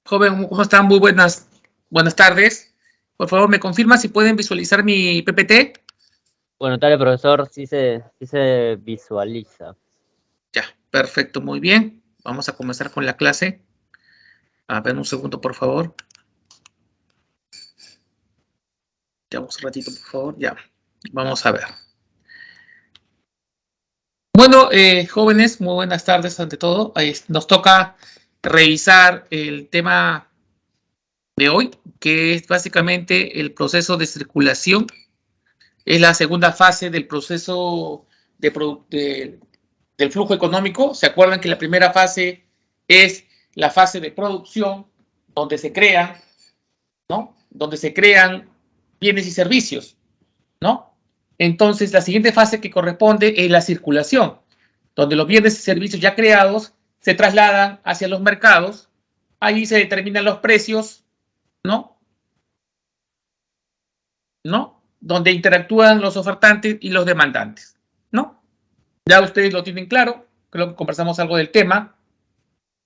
Joven, ¿cómo están? Muy buenas tardes. Por favor, ¿me confirma si pueden visualizar mi PPT? Buenas tardes, profesor. Sí se visualiza. Ya, perfecto, muy bien. Vamos a comenzar con la clase. A ver, un segundo, por favor. Ya, un ratito, por favor. Ya, vamos a ver. Bueno, jóvenes, muy buenas tardes ante todo. Nos toca revisar el tema de hoy, que es básicamente el proceso de circulación. Es la segunda fase del proceso del flujo económico. ¿Se acuerdan que la primera fase es la fase de producción, donde se crean, ¿no? Donde se crean bienes y servicios, ¿no? Entonces, la siguiente fase que corresponde es la circulación, donde los bienes y servicios ya creados se trasladan hacia los mercados. Ahí se determinan los precios, ¿no? Donde interactúan los ofertantes y los demandantes, ¿no? Ya ustedes lo tienen claro, creo que conversamos algo del tema,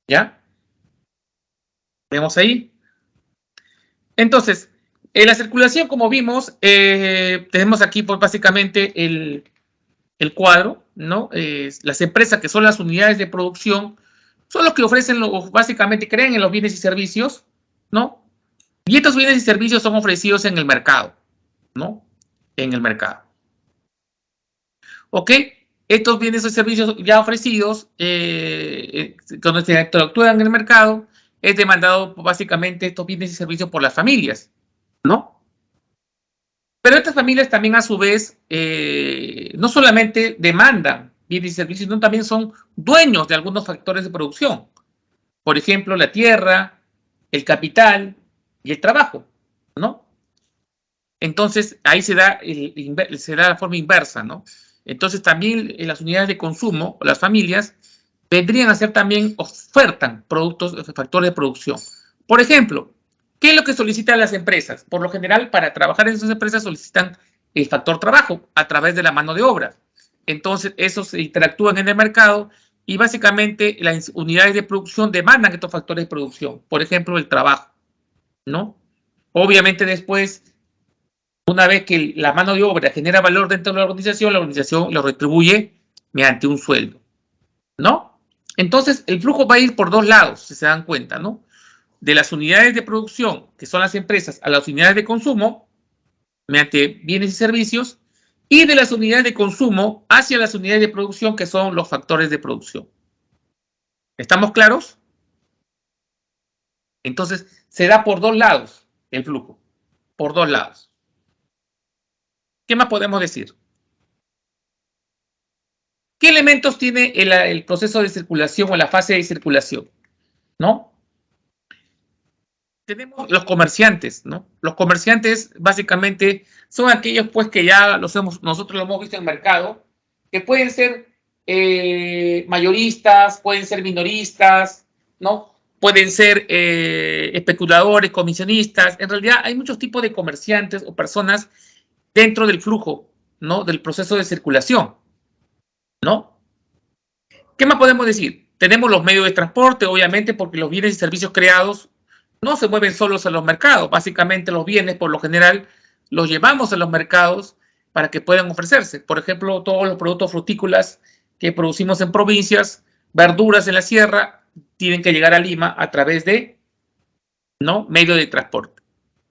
¿ya? Vemos ahí. Entonces, en la circulación, como vimos, tenemos aquí pues, básicamente el cuadro, ¿no? Las empresas que son las unidades de producción son los que ofrecen, básicamente creen en los bienes y servicios, ¿no? Y estos bienes y servicios son ofrecidos en el mercado, ¿no? En el mercado. ¿Ok? Estos bienes y servicios ya ofrecidos, cuando se interactúan en el mercado, es demandado básicamente estos bienes y servicios por las familias, ¿no? Pero estas familias también a su vez no solamente demandan bienes y servicios, sino también son dueños de algunos factores de producción. Por ejemplo, la tierra, el capital y el trabajo, ¿no? Entonces, ahí se da la forma inversa, ¿no? Entonces, también en las unidades de consumo, las familias, vendrían a ser también, ofertan productos, factores de producción. Por ejemplo, ¿qué es lo que solicitan las empresas? Por lo general, para trabajar en esas empresas solicitan el factor trabajo a través de la mano de obra. Entonces, esos se interactúan en el mercado y básicamente las unidades de producción demandan estos factores de producción. Por ejemplo, el trabajo, ¿no? Obviamente después, una vez que la mano de obra genera valor dentro de la organización lo retribuye mediante un sueldo, ¿no? Entonces, el flujo va a ir por dos lados, si se dan cuenta, ¿no? De las unidades de producción, que son las empresas, a las unidades de consumo, mediante bienes y servicios, y de las unidades de consumo hacia las unidades de producción, que son los factores de producción. ¿Estamos claros? Entonces, se da por dos lados el flujo, por dos lados. ¿Qué más podemos decir? ¿Qué elementos tiene el proceso de circulación o la fase de circulación? ¿No? Tenemos los comerciantes, ¿no? Los comerciantes básicamente son aquellos pues que ya nosotros lo hemos visto en el mercado, que pueden ser mayoristas, pueden ser minoristas, ¿no? Pueden ser especuladores, comisionistas. En realidad hay muchos tipos de comerciantes o personas dentro del flujo, ¿no? Del proceso de circulación, ¿no? ¿Qué más podemos decir? Tenemos los medios de transporte, obviamente, porque los bienes y servicios creados no se mueven solos a los mercados. Básicamente los bienes, por lo general, los llevamos a los mercados para que puedan ofrecerse. Por ejemplo, todos los productos frutícolas que producimos en provincias, verduras en la sierra, tienen que llegar a Lima a través de, ¿no? Medio de transporte.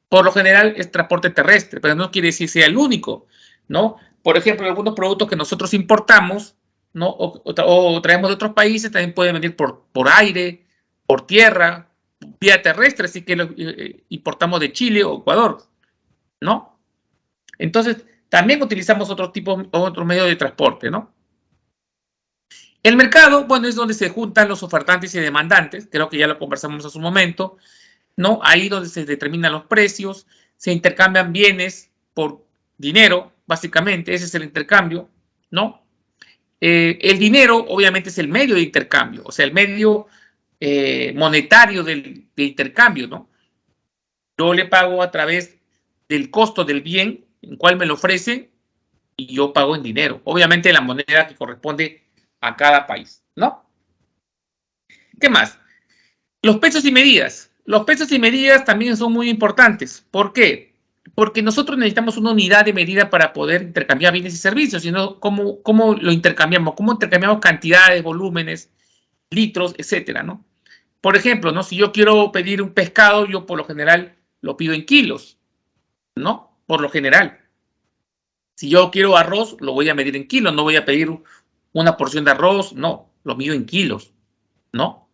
Por lo general es transporte terrestre, pero no quiere decir que sea el único, ¿no? Por ejemplo, algunos productos que nosotros importamos, ¿no? O traemos de otros países, también pueden venir por aire, por tierra, vía terrestre, así que importamos de Chile o Ecuador, ¿no? Entonces, también utilizamos otro medio de transporte, ¿no? El mercado, bueno, es donde se juntan los ofertantes y demandantes, creo que ya lo conversamos hace un momento, ¿no? Ahí donde se determinan los precios, se intercambian bienes por dinero, básicamente, ese es el intercambio, ¿no? El dinero, obviamente, es el medio de intercambio, o sea, el medio monetario de intercambio, ¿no? Yo le pago a través del costo del bien en cual me lo ofrecen y yo pago en dinero, obviamente la moneda que corresponde a cada país, ¿no? ¿Qué más? Los pesos y medidas. Los pesos y medidas también son muy importantes. ¿Por qué? Porque nosotros necesitamos una unidad de medida para poder intercambiar bienes y servicios, sino cómo lo intercambiamos, cómo intercambiamos cantidades, volúmenes, litros, etcétera, ¿no? Por ejemplo, ¿no? Si yo quiero pedir un pescado, yo por lo general lo pido en kilos, ¿no? Por lo general. Si yo quiero arroz, lo voy a medir en kilos, no voy a pedir una porción de arroz, no, lo mido en kilos, ¿no?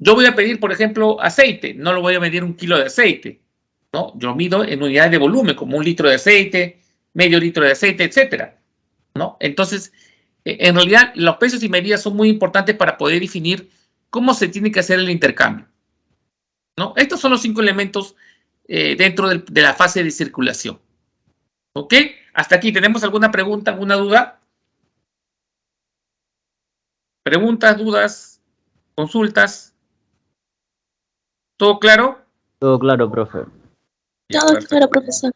Yo voy a pedir, por ejemplo, aceite, no lo voy a medir 1 kilo de aceite, ¿no? Yo mido en unidades de volumen, como 1 litro de aceite, medio litro de aceite, etcétera, ¿no? Entonces, en realidad, los pesos y medidas son muy importantes para poder definir cómo se tiene que hacer el intercambio, ¿no? Estos son los 5 elementos dentro de la fase de circulación. ¿Ok? Hasta aquí, ¿tenemos alguna pregunta, alguna duda? ¿Preguntas, dudas, consultas? ¿Todo claro? Todo claro, profe. Ya, Todo perfecto. claro, profesor.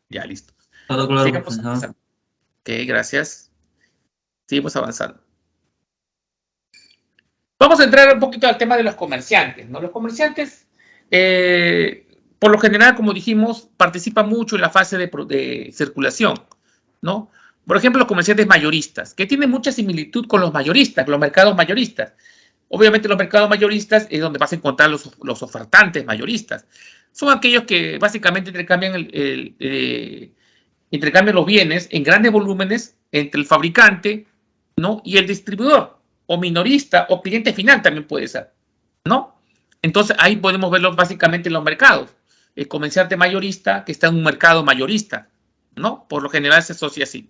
Ya, listo. Todo claro, Sigamos profesor. avanzando. Ok, gracias. Seguimos avanzando. Vamos a entrar un poquito al tema de los comerciantes, ¿no? Los comerciantes, por lo general, como dijimos, participan mucho en la fase de circulación, ¿no? Por ejemplo, los comerciantes mayoristas, que tienen mucha similitud con los mayoristas, los mercados mayoristas. Obviamente los mercados mayoristas es donde vas a encontrar los ofertantes mayoristas. Son aquellos que básicamente intercambian los bienes en grandes volúmenes entre el fabricante, ¿no? Y el distribuidor, o minorista, o cliente final también puede ser, ¿no? Entonces ahí podemos verlo básicamente en los mercados. El comerciante mayorista que está en un mercado mayorista, ¿no? Por lo general se asocia así.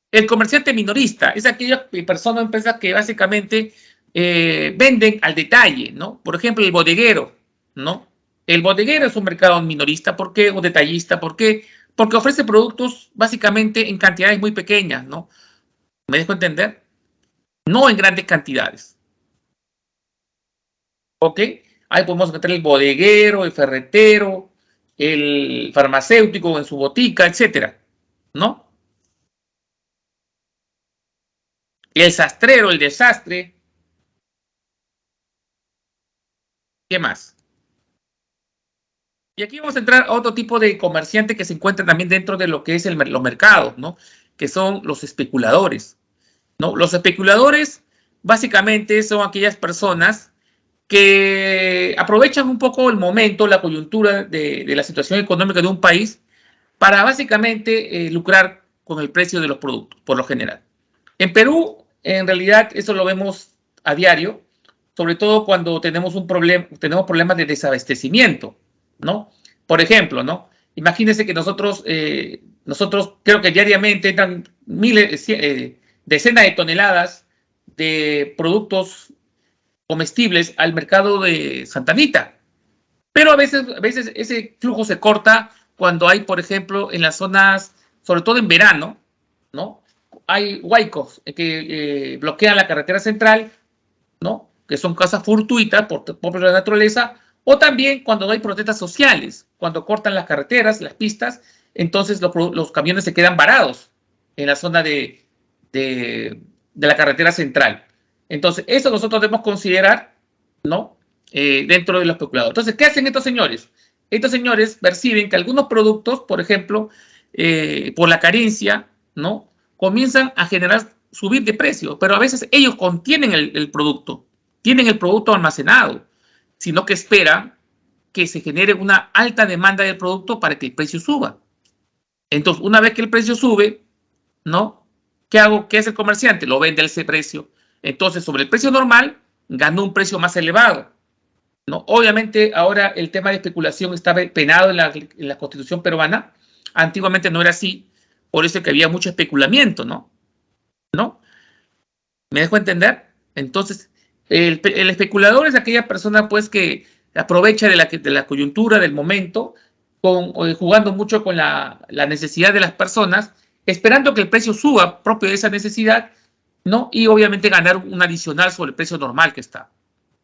El comerciante minorista es aquella persona o empresa que básicamente venden al detalle, ¿no? Por ejemplo, el bodeguero, ¿no? El bodeguero es un mercado minorista, ¿por qué? O detallista, ¿por qué? Porque ofrece productos básicamente en cantidades muy pequeñas, ¿no? ¿Me dejo entender? No en grandes cantidades. ¿Ok? Ahí podemos encontrar el bodeguero, el ferretero, el farmacéutico en su botica, etcétera, ¿no? El sastrero, el desastre. ¿Qué más? Y aquí vamos a entrar a otro tipo de comerciante que se encuentra también dentro de lo que es los mercados, ¿no? Que son los especuladores, ¿no? Los especuladores básicamente son aquellas personas que aprovechan un poco el momento, la coyuntura de la situación económica de un país para básicamente lucrar con el precio de los productos, por lo general. En Perú, en realidad, eso lo vemos a diario, sobre todo cuando tenemos problemas de desabastecimiento, ¿no? Por ejemplo, ¿no? Imagínense que nosotros creo que diariamente entran decenas de toneladas de productos comestibles al mercado de Santa Anita. Pero a veces ese flujo se corta cuando hay, por ejemplo, en las zonas, sobre todo en verano, ¿no? Hay huaicos que bloquean la carretera central, ¿no? Que son casas fortuitas por la naturaleza, o también cuando hay protestas sociales, cuando cortan las carreteras, las pistas, entonces los camiones se quedan varados en la zona de la carretera central. Entonces, eso nosotros debemos considerar, ¿no? Dentro de los especuladores. Entonces, ¿qué hacen estos señores? Estos señores perciben que algunos productos, por ejemplo, por la carencia, ¿no? Comienzan a subir de precio, pero a veces ellos contienen el producto, tienen el producto almacenado, sino que esperan que se genere una alta demanda del producto para que el precio suba. Entonces, una vez que el precio sube, ¿no? ¿Qué hago? ¿Qué hace el comerciante? Lo vende a ese precio. Entonces, sobre el precio normal, ganó un precio más elevado, ¿no? Obviamente, ahora el tema de especulación está penado en la Constitución peruana. Antiguamente no era así, por eso es que había mucho especulamiento, ¿no? ¿Me dejo entender? Entonces, el especulador es aquella persona, pues, que aprovecha de la coyuntura, del momento, jugando mucho con la necesidad de las personas, esperando que el precio suba propio de esa necesidad, ¿no? Y obviamente ganar un adicional sobre el precio normal que está,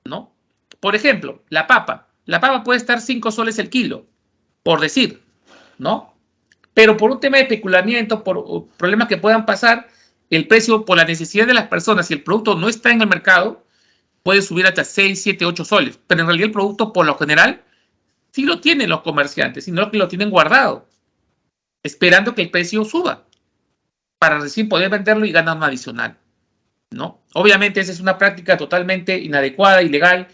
¿no? Por ejemplo, la papa. La papa puede estar 5 soles el kilo, por decir, ¿no? Pero por un tema de especulamiento, por problemas que puedan pasar, el precio, por la necesidad de las personas, si el producto no está en el mercado, puede subir hasta 6, 7, 8 soles, pero en realidad el producto por lo general sí lo tienen los comerciantes, sino que lo tienen guardado, esperando que el precio suba, para recién poder venderlo y ganar un adicional, ¿no? Obviamente esa es una práctica totalmente inadecuada, ilegal,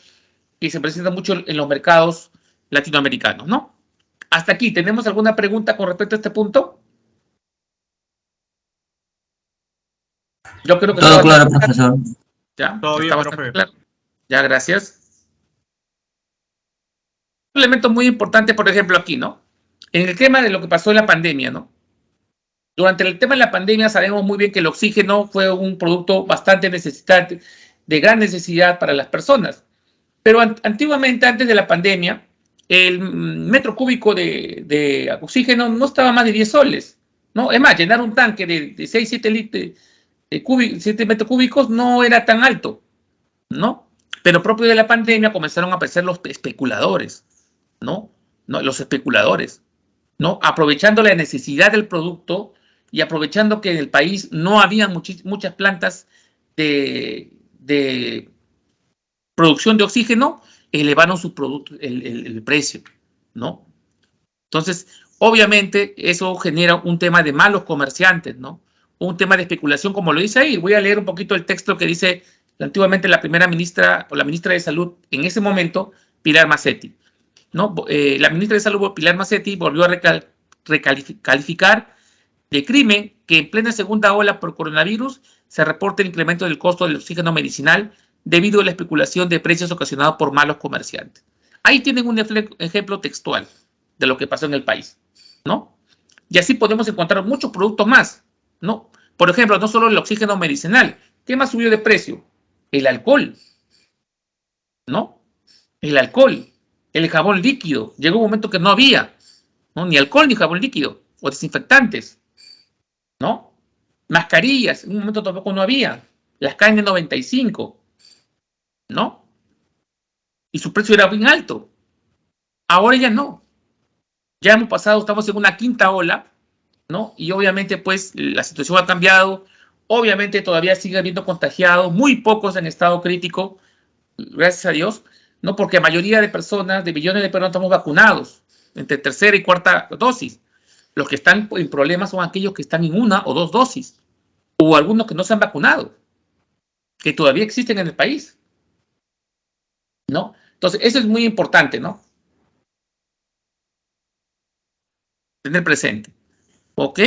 y se presenta mucho en los mercados latinoamericanos, ¿no? Hasta aquí, ¿tenemos alguna pregunta con respecto a este punto? Yo creo que todo claro, profesor. Ya, Todo bien, profe. claro. Ya, gracias. Un elemento muy importante, por ejemplo, aquí, ¿no? En el tema de lo que pasó en la pandemia, ¿no? Durante el tema de la pandemia sabemos muy bien que el oxígeno fue un producto bastante necesitante, de gran necesidad para las personas. Pero antiguamente, antes de la pandemia, el metro cúbico de oxígeno no estaba más de 10 soles, ¿no? Es más, llenar un tanque de 6, 7 litros, 7 metros cúbicos no era tan alto, ¿no? Pero propio de la pandemia comenzaron a aparecer los especuladores, ¿no? Los especuladores, ¿no? Aprovechando la necesidad del producto y aprovechando que en el país no había muchas plantas de producción de oxígeno, elevaron su producto, el precio, ¿no? Entonces, obviamente, eso genera un tema de malos comerciantes, ¿no? Un tema de especulación, como lo dice ahí. Voy a leer un poquito el texto que dice antiguamente la primera ministra, o la ministra de Salud, en ese momento, Pilar Macetti, ¿no? La ministra de Salud, Pilar Macetti, volvió a calificar de crimen que en plena segunda ola por coronavirus se reporte el incremento del costo del oxígeno medicinal debido a la especulación de precios ocasionada por malos comerciantes. Ahí tienen un ejemplo textual de lo que pasó en el país, ¿no? Y así podemos encontrar muchos productos más, ¿no? Por ejemplo, no solo el oxígeno medicinal. ¿Qué más subió de precio? El alcohol, ¿no? El alcohol, el jabón líquido. Llegó un momento que no había, ¿no? Ni alcohol ni jabón líquido, o desinfectantes, ¿no? Mascarillas, en un momento tampoco no había. Las KN95, ¿no? Y su precio era bien alto. Ahora ya no. Ya hemos pasado, estamos en una quinta ola, ¿no? Y obviamente, pues, la situación ha cambiado. Obviamente todavía sigue habiendo contagiados, muy pocos en estado crítico, gracias a Dios, ¿no? Porque la mayoría de personas, de millones de personas, estamos vacunados, entre tercera y cuarta dosis. Los que están en problemas son aquellos que están en una o dos dosis, o algunos que no se han vacunado, que todavía existen en el país, ¿no? Entonces, eso es muy importante, ¿no? Tener presente, ¿ok?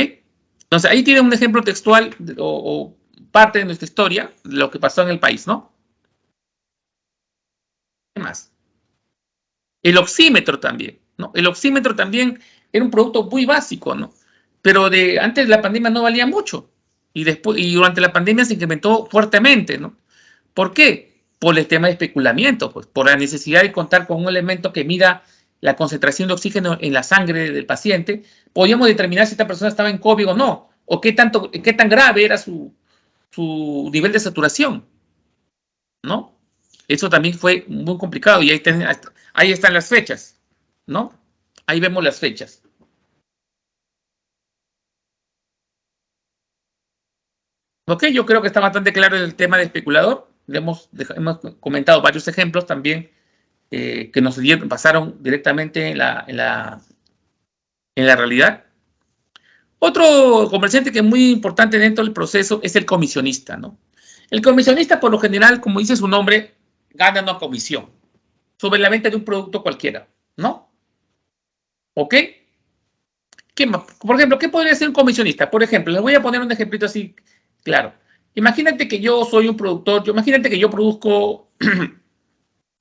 Entonces, ahí tiene un ejemplo textual o parte de nuestra historia de lo que pasó en el país, ¿no? ¿Qué más? El oxímetro también, ¿no? El oxímetro también era un producto muy básico, ¿no? Pero antes de la pandemia no valía mucho. Y durante la pandemia se incrementó fuertemente, ¿no? ¿Por qué? Por el tema de especulamiento, pues, por la necesidad de contar con un elemento que mida la concentración de oxígeno en la sangre del paciente. Podíamos determinar si esta persona estaba en COVID o no, o qué tan grave era su nivel de saturación, ¿no? Eso también fue muy complicado y ahí están las fechas, ¿no? Ahí vemos las fechas. Ok, yo creo que está bastante claro el tema de especulador. Hemos comentado varios ejemplos también que nos pasaron directamente en la realidad. Otro comerciante que es muy importante dentro del proceso es el comisionista, ¿no? El comisionista, por lo general, como dice su nombre, gana una comisión sobre la venta de un producto cualquiera, ¿no? ¿Ok? Por ejemplo, ¿qué podría ser un comisionista? Por ejemplo, les voy a poner un ejemplito así claro. Imagínate que yo soy un productor, imagínate que yo produzco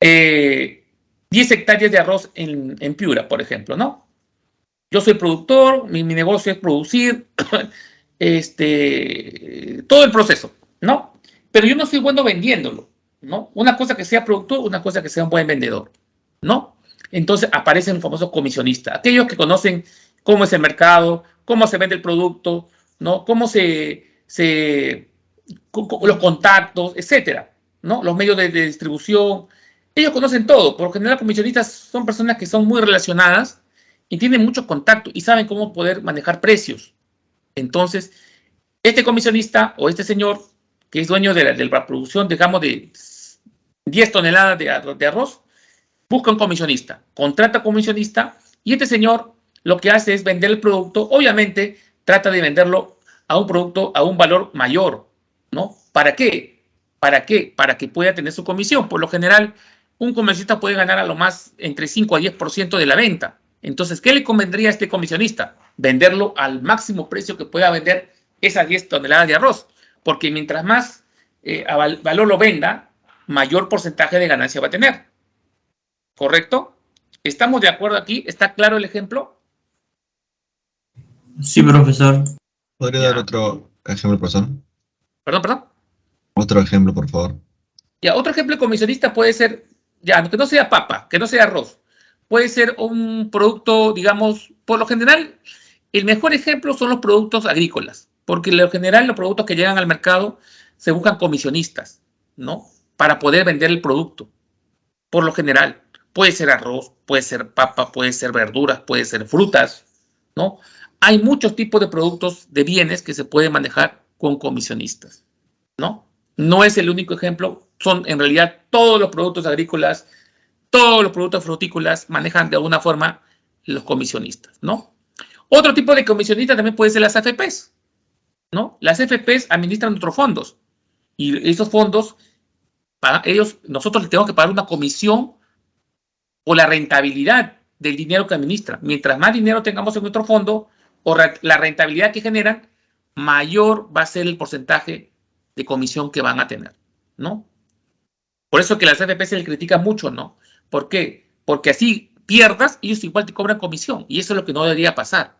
10 hectáreas de arroz en Piura, por ejemplo, ¿no? Yo soy productor, mi negocio es producir todo el proceso, ¿no? Pero yo no soy bueno vendiéndolo, ¿no? Una cosa que sea productor, una cosa que sea un buen vendedor, ¿no? Entonces aparecen los famosos comisionistas, aquellos que conocen cómo es el mercado, cómo se vende el producto, ¿no? Cómo los contactos, etcétera, ¿no? Los medios de distribución. Ellos conocen todo. Por lo general, comisionistas son personas que son muy relacionadas y tienen mucho contacto y saben cómo poder manejar precios. Entonces, este comisionista o este señor que es dueño de la producción, digamos, de 10 toneladas de arroz, busca un comisionista, contrata un comisionista y este señor lo que hace es vender el producto. Obviamente trata de venderlo a un producto a un valor mayor, ¿no? ¿Para qué? ¿Para qué? Para que pueda tener su comisión. Por lo general, un comisionista puede ganar a lo más entre 5 a 10% de la venta. Entonces, ¿qué le convendría a este comisionista? Venderlo al máximo precio que pueda vender esas 10 toneladas de arroz, porque mientras más valor lo venda, mayor porcentaje de ganancia va a tener. ¿Correcto? ¿Estamos de acuerdo aquí? ¿Está claro el ejemplo? Sí, profesor. ¿Podría dar otro ejemplo, profesor? Perdón. Otro ejemplo, por favor. Ya, otro ejemplo de comisionista puede ser, ya, que no sea papa, que no sea arroz. Puede ser un producto, digamos, por lo general, el mejor ejemplo son los productos agrícolas, porque en lo general los productos que llegan al mercado se buscan comisionistas, ¿no? Para poder vender el producto. Por lo general, puede ser arroz, puede ser papa, puede ser verduras, puede ser frutas, ¿no? Hay muchos tipos de productos, de bienes que se pueden manejar con comisionistas, ¿no? No es el único ejemplo, son en realidad todos los productos agrícolas, todos los productos frutícolas manejan de alguna forma los comisionistas, ¿no? Otro tipo de comisionistas también puede ser las AFPs, ¿no? Las AFPs administran otros fondos y esos fondos, para ellos, nosotros les tenemos que pagar una comisión por la rentabilidad del dinero que administran. Mientras más dinero tengamos en nuestro fondo o la rentabilidad que generan, mayor va a ser el porcentaje de comisión que van a tener, ¿no? Por eso que las AFP se les critica mucho, ¿no? ¿Por qué? Porque así pierdas, ellos igual te cobran comisión y eso es lo que no debería pasar.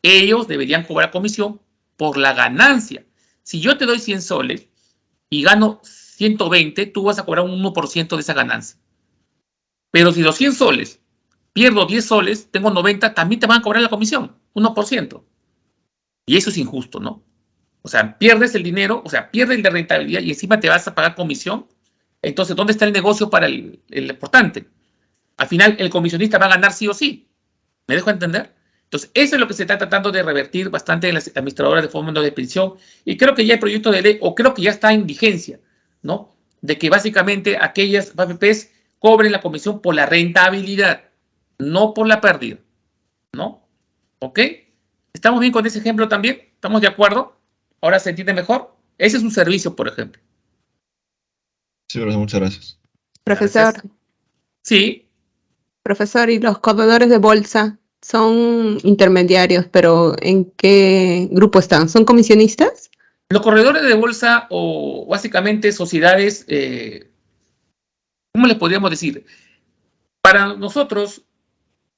Ellos deberían cobrar comisión por la ganancia. Si yo te doy 100 soles y gano 120, tú vas a cobrar un 1% de esa ganancia. Pero si los 100 soles pierdo 10 soles, tengo 90, también te van a cobrar la comisión, 1%. Y eso es injusto, ¿no? O sea, pierdes el dinero, o sea, pierdes la rentabilidad y encima te vas a pagar comisión. Entonces, ¿dónde está el negocio para el importante? Al final, el comisionista va a ganar sí o sí. ¿Me dejo entender? Entonces, eso es lo que se está tratando de revertir bastante en las administradoras de fondos de pensión. Y creo que ya hay proyecto de ley, o creo que ya está en vigencia, ¿no? De que básicamente aquellas AFPs cobren la comisión por la rentabilidad, no por la pérdida, ¿no? ¿Ok? ¿Estamos bien con ese ejemplo también? ¿Estamos de acuerdo? ¿Ahora se entiende mejor? Ese es un servicio, por ejemplo. Sí, profesor, muchas gracias. Profesor, Gracias. Sí, profesor, ¿y los corredores de bolsa son intermediarios, pero en qué grupo están? ¿Son comisionistas? los corredores de bolsa o básicamente sociedades, ¿cómo les podríamos decir? Para nosotros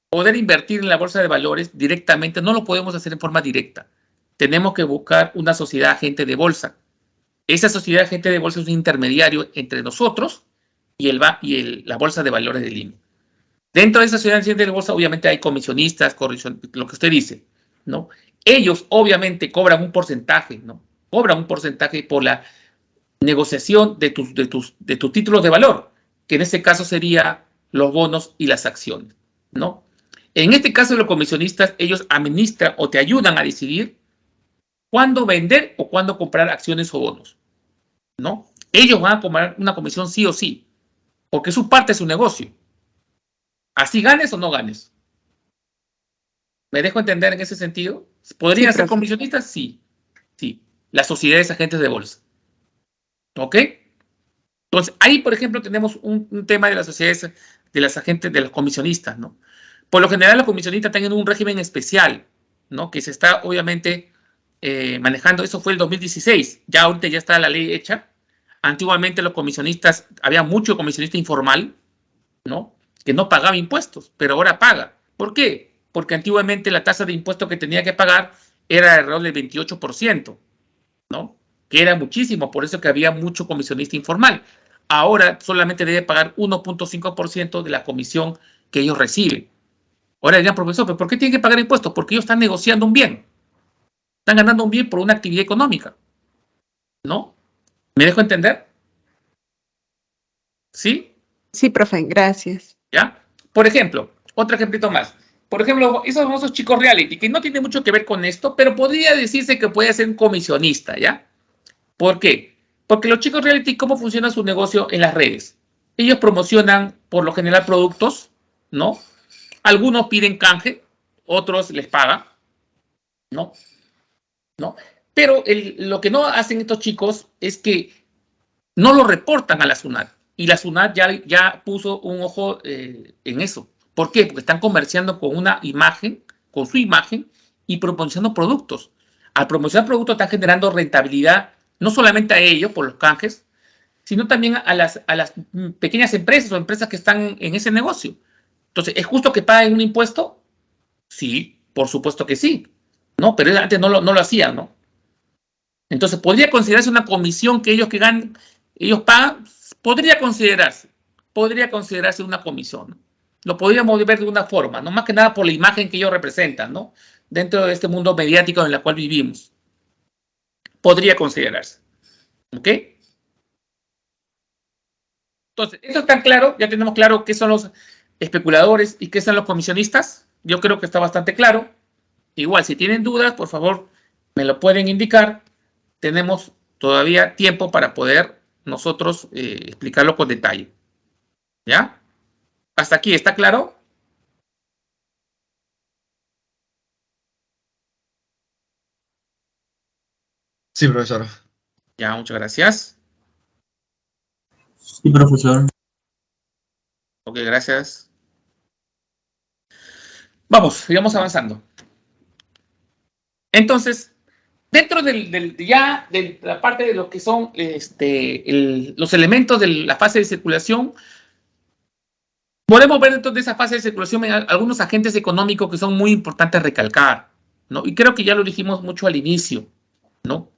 poder invertir en la bolsa de valores directamente no lo podemos hacer en forma directa. Tenemos que buscar una sociedad agente de bolsa. Esa sociedad agente de bolsa es un intermediario entre nosotros y la bolsa de valores de Lima. Dentro de esa sociedad agente de bolsa obviamente hay comisionistas, lo que usted dice, ¿no? Ellos obviamente cobran un porcentaje, ¿no? Cobran un porcentaje por la negociación de tus títulos de valor, que en este caso sería los bonos y las acciones, ¿no? En este caso los comisionistas, ellos administran o te ayudan a decidir cuándo vender o cuándo comprar acciones o bonos, ¿no? Ellos van a cobrar una comisión sí o sí, porque es su parte de su negocio. Así ganes o no ganes. ¿Me dejo entender en ese sentido? ¿Podrían ser comisionistas? Sí. Sí. Las sociedades agentes de bolsa. ¿Ok? Entonces, ahí, por ejemplo, tenemos un tema de las sociedades, de las agentes, de los comisionistas, ¿no? Por lo general, los comisionistas tienen un régimen especial, ¿no? Que se está, obviamente, manejando. Eso fue el 2016. Ya ahorita ya está la ley hecha. Antiguamente los comisionistas, había mucho comisionista informal, ¿no? Que no pagaba impuestos, pero ahora paga. ¿Por qué? Porque antiguamente la tasa de impuesto que tenía que pagar era alrededor del 28%, ¿no? Que era muchísimo, por eso que había mucho comisionista informal. Ahora solamente debe pagar 1.5% de la comisión que ellos reciben. Ahora dirían, profesor, ¿pero por qué tienen que pagar impuestos? Porque ellos están negociando un bien. Están ganando un bien por una actividad económica, ¿no? ¿Me dejo entender? ¿Sí? Sí, profe, gracias. ¿Ya? Por ejemplo, otro ejemplito más. Por ejemplo, esos famosos chicos reality, que no tiene mucho que ver con esto, pero podría decirse que puede ser un comisionista, ¿ya? ¿Por qué? Porque los chicos reality, ¿cómo funciona su negocio en las redes? ellos promocionan por lo general productos, ¿no? Algunos piden canje, otros les pagan, ¿no? Pero lo que no hacen estos chicos es que no lo reportan a la SUNAT. Y la SUNAT ya puso un ojo en eso. ¿Por qué? Porque están comerciando con una imagen, con su imagen, y promocionando productos. Al promocionar productos están generando rentabilidad, no solamente a ellos por los canjes, sino también a las pequeñas empresas o empresas que están en ese negocio. Entonces, ¿es justo que paguen un impuesto? Sí, por supuesto que sí, ¿no? Pero antes no lo hacían, ¿no? Entonces, ¿podría considerarse una comisión que ellos pagan? Podría considerarse una comisión, ¿no? Lo podríamos ver de una forma, no más que nada por la imagen que ellos representan, ¿no? Dentro de este mundo mediático en el cual vivimos. Podría considerarse. ¿Ok? Entonces, ¿eso está claro? Ya tenemos claro qué son los especuladores y qué son los comisionistas. Yo creo que está bastante claro. Igual, si tienen dudas, por favor, me lo pueden indicar. Tenemos todavía tiempo para poder nosotros explicarlo con detalle. ¿Ya? ¿Hasta aquí está claro? Sí, profesor. Ya, muchas gracias. Sí, profesor. Ok, gracias. Vamos, sigamos avanzando. Entonces, dentro de la parte de lo que son los elementos de la fase de circulación, podemos ver dentro de esa fase de circulación algunos agentes económicos que son muy importantes recalcar, ¿no? Y creo que ya lo dijimos mucho al inicio, ¿no?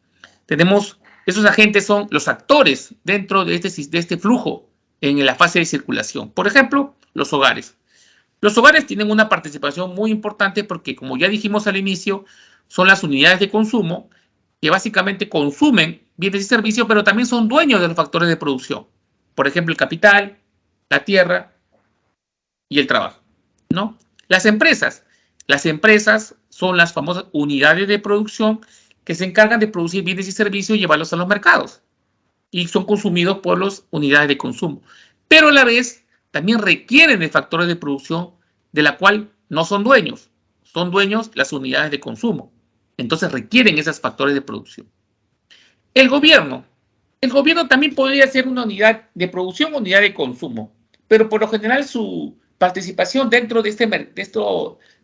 Esos agentes son los actores dentro de este flujo en la fase de circulación. Por ejemplo, los hogares. Los hogares tienen una participación muy importante porque, como ya dijimos al inicio, son las unidades de consumo que básicamente consumen bienes y servicios, pero también son dueños de los factores de producción. Por ejemplo, el capital, la tierra y el trabajo, ¿no? Las empresas son las famosas unidades de producción que se encargan de producir bienes y servicios y llevarlos a los mercados. Y son consumidos por las unidades de consumo. Pero a la vez también requieren de factores de producción de la cual no son dueños. Son dueños las unidades de consumo. Entonces requieren esos factores de producción. El gobierno también podría ser una unidad de producción o unidad de consumo. Pero por lo general su participación dentro de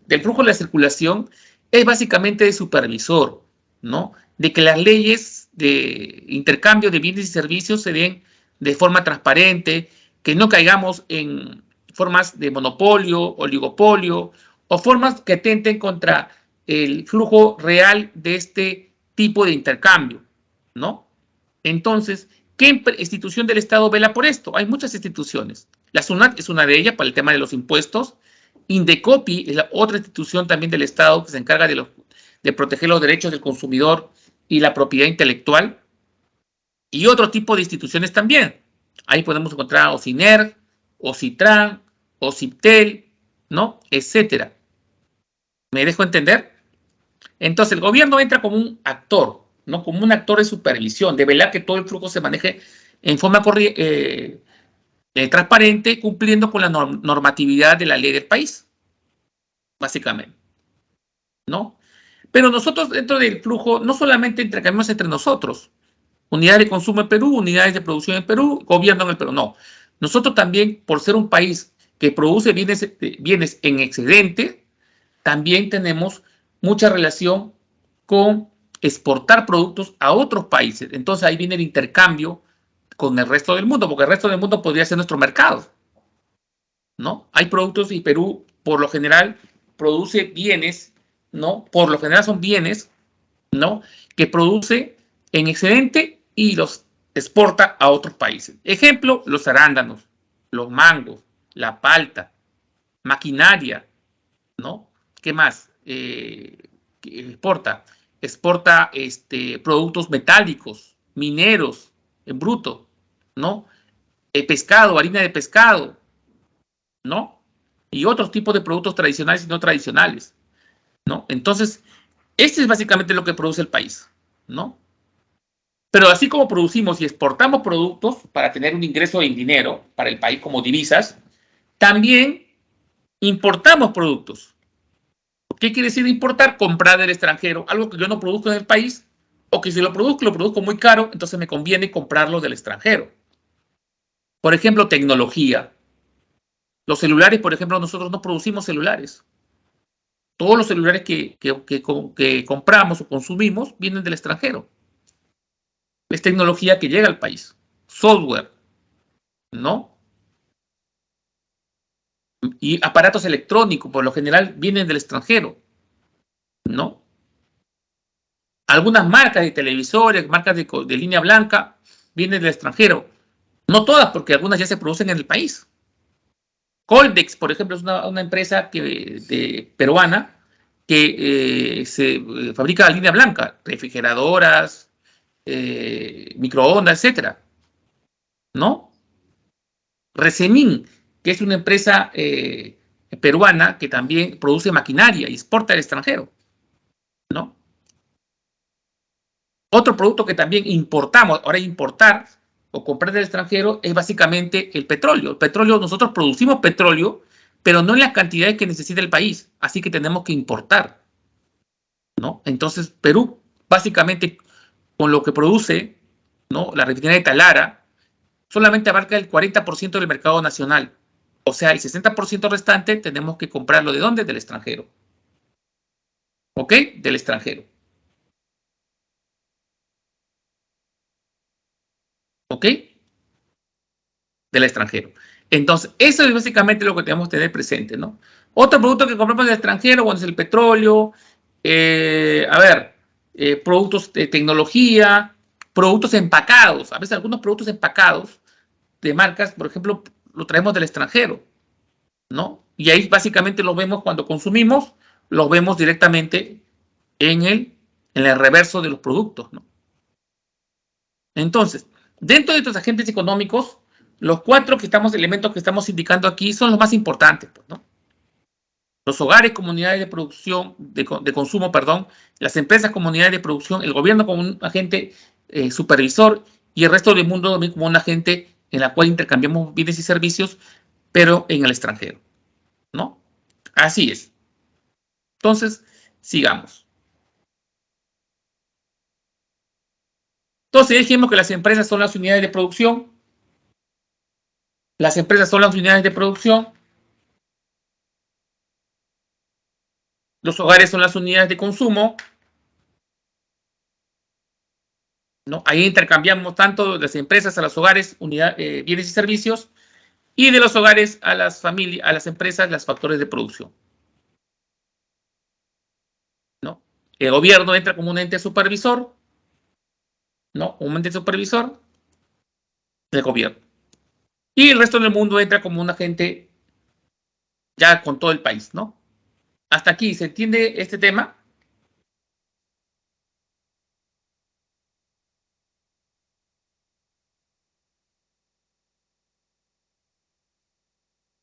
del flujo de la circulación es básicamente de supervisor, ¿no? De que las leyes de intercambio de bienes y servicios se den de forma transparente, que no caigamos en formas de monopolio, oligopolio, o formas que atenten contra el flujo real de este tipo de intercambio, ¿no? Entonces, ¿qué institución del Estado vela por esto? Hay muchas instituciones. La SUNAT es una de ellas para el tema de los impuestos. Indecopi es la otra institución también del Estado que se encarga de proteger los derechos del consumidor y la propiedad intelectual. Y otro tipo de instituciones también. Ahí podemos encontrar a OCINER, OCITRAN, OCIPTEL, ¿no? Etcétera. ¿Me dejo entender? Entonces, el gobierno entra como un actor, ¿no? Como un actor de supervisión, de velar que todo el flujo se maneje en forma transparente, cumpliendo con la normatividad de la ley del país, básicamente, ¿no? Pero nosotros dentro del flujo no solamente intercambiamos entre nosotros, unidades de consumo en Perú, unidades de producción en Perú, gobierno en el Perú, no. Nosotros también, por ser un país que produce bienes en excedente, también tenemos mucha relación con exportar productos a otros países. Entonces ahí viene el intercambio con el resto del mundo, porque el resto del mundo podría ser nuestro mercado, ¿no? Hay productos y Perú, por lo general, produce bienes, ¿no? Por lo general son bienes, ¿no? Que produce en excedente y los exporta a otros países. Ejemplo, los arándanos, los mangos, la palta, maquinaria, ¿no? ¿Qué más? Exporta productos metálicos, mineros, en bruto, ¿no? Pescado, harina de pescado, ¿no? Y otros tipos de productos tradicionales y no tradicionales, ¿no? Entonces, este es básicamente lo que produce el país, ¿no? Pero así como producimos y exportamos productos para tener un ingreso en dinero para el país como divisas, también importamos productos. ¿Qué quiere decir importar? Comprar del extranjero, algo que yo no produzco en el país, o que si lo produzco muy caro, entonces me conviene comprarlo del extranjero. Por ejemplo, tecnología. Los celulares, por ejemplo, nosotros no producimos celulares. Todos los celulares que compramos o consumimos vienen del extranjero. Es tecnología que llega al país. Software, ¿no? Y aparatos electrónicos, por lo general, vienen del extranjero, ¿no? Algunas marcas de televisores, marcas de línea blanca, vienen del extranjero. No todas, porque algunas ya se producen en el país. Coldex, por ejemplo, es una empresa peruana que se fabrica línea blanca, refrigeradoras, microondas, etcétera, ¿no? Resemin, que es una empresa peruana que también produce maquinaria y exporta al extranjero, ¿no? Otro producto que también importamos, ahora importar o comprar del extranjero es básicamente el petróleo. El petróleo, nosotros producimos petróleo, pero no en las cantidades que necesita el país, así que tenemos que importar, ¿no? Entonces, Perú, básicamente, con lo que produce, ¿no? La refinería de Talara, solamente abarca el 40% del mercado nacional. O sea, el 60% restante tenemos que comprarlo ¿de dónde? Del extranjero. ¿Ok? Del extranjero. ¿Ok? Del extranjero. Entonces, eso es básicamente lo que tenemos que tener presente, ¿no? Otro producto que compramos del extranjero, bueno, es el petróleo, productos de tecnología, productos empacados. A veces algunos productos empacados de marcas, por ejemplo, lo traemos del extranjero, ¿no? Y ahí básicamente lo vemos cuando consumimos, los vemos directamente en el reverso de los productos, ¿no? Entonces, dentro de estos agentes económicos, los cuatro elementos que estamos indicando aquí son los más importantes, ¿no? Los hogares, comunidades de producción, de consumo, perdón, las empresas, comunidades de producción, el gobierno como un agente supervisor y el resto del mundo también como un agente en la cual intercambiamos bienes y servicios, pero en el extranjero, ¿no? Así es. Entonces, sigamos. Entonces, dijimos que las empresas son las unidades de producción. Las empresas son las unidades de producción. Los hogares son las unidades de consumo, ¿no? Ahí intercambiamos tanto de las empresas a los hogares, bienes y servicios, y de los hogares a las familias, a las empresas, los factores de producción, ¿no? El gobierno entra como un ente supervisor, ¿no? Un ente supervisor del gobierno. Y el resto del mundo entra como un agente ya con todo el país, ¿no? Hasta aquí, ¿se entiende este tema?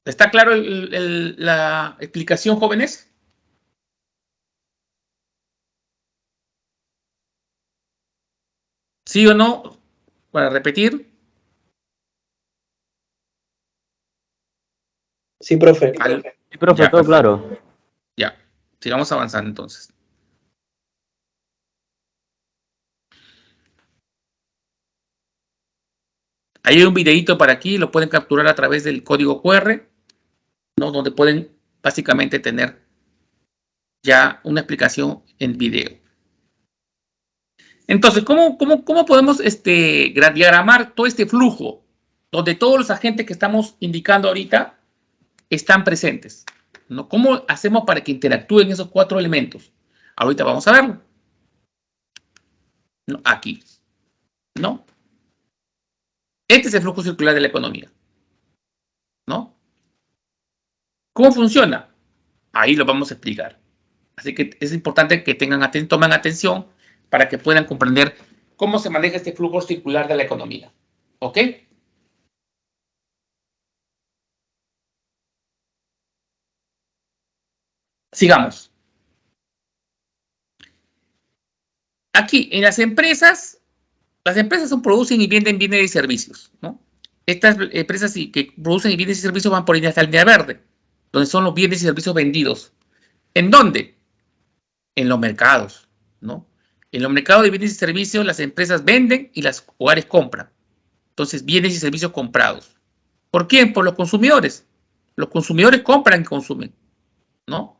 ¿Está claro la explicación, jóvenes? ¿Sí o no? Para repetir. Sí, profe. Sí, profe, Ya, todo perfecto. claro. Ya, sigamos avanzando entonces. Ahí hay un videito para aquí, lo pueden capturar a través del código QR, ¿no? Donde pueden básicamente tener ya una explicación en video. Entonces, ¿cómo podemos diagramar todo este flujo donde todos los agentes que estamos indicando ahorita están presentes, ¿no? ¿Cómo hacemos para que interactúen esos cuatro elementos? Ahorita vamos a verlo, ¿no? Aquí, ¿no? Este es el flujo circular de la economía, ¿no? ¿Cómo funciona? Ahí lo vamos a explicar. Así que es importante que tomen atención para que puedan comprender cómo se maneja este flujo circular de la economía. ¿Ok? Sigamos. Aquí, en las empresas, Las empresas producen y venden bienes y servicios, ¿no? Estas empresas que producen y bienes y servicios van por esta línea verde, donde son los bienes y servicios vendidos. ¿En dónde? En los mercados, ¿no? En los mercados de bienes y servicios las empresas venden y las hogares compran. Entonces, bienes y servicios comprados. ¿Por quién? Por los consumidores. Los consumidores compran y consumen, ¿no?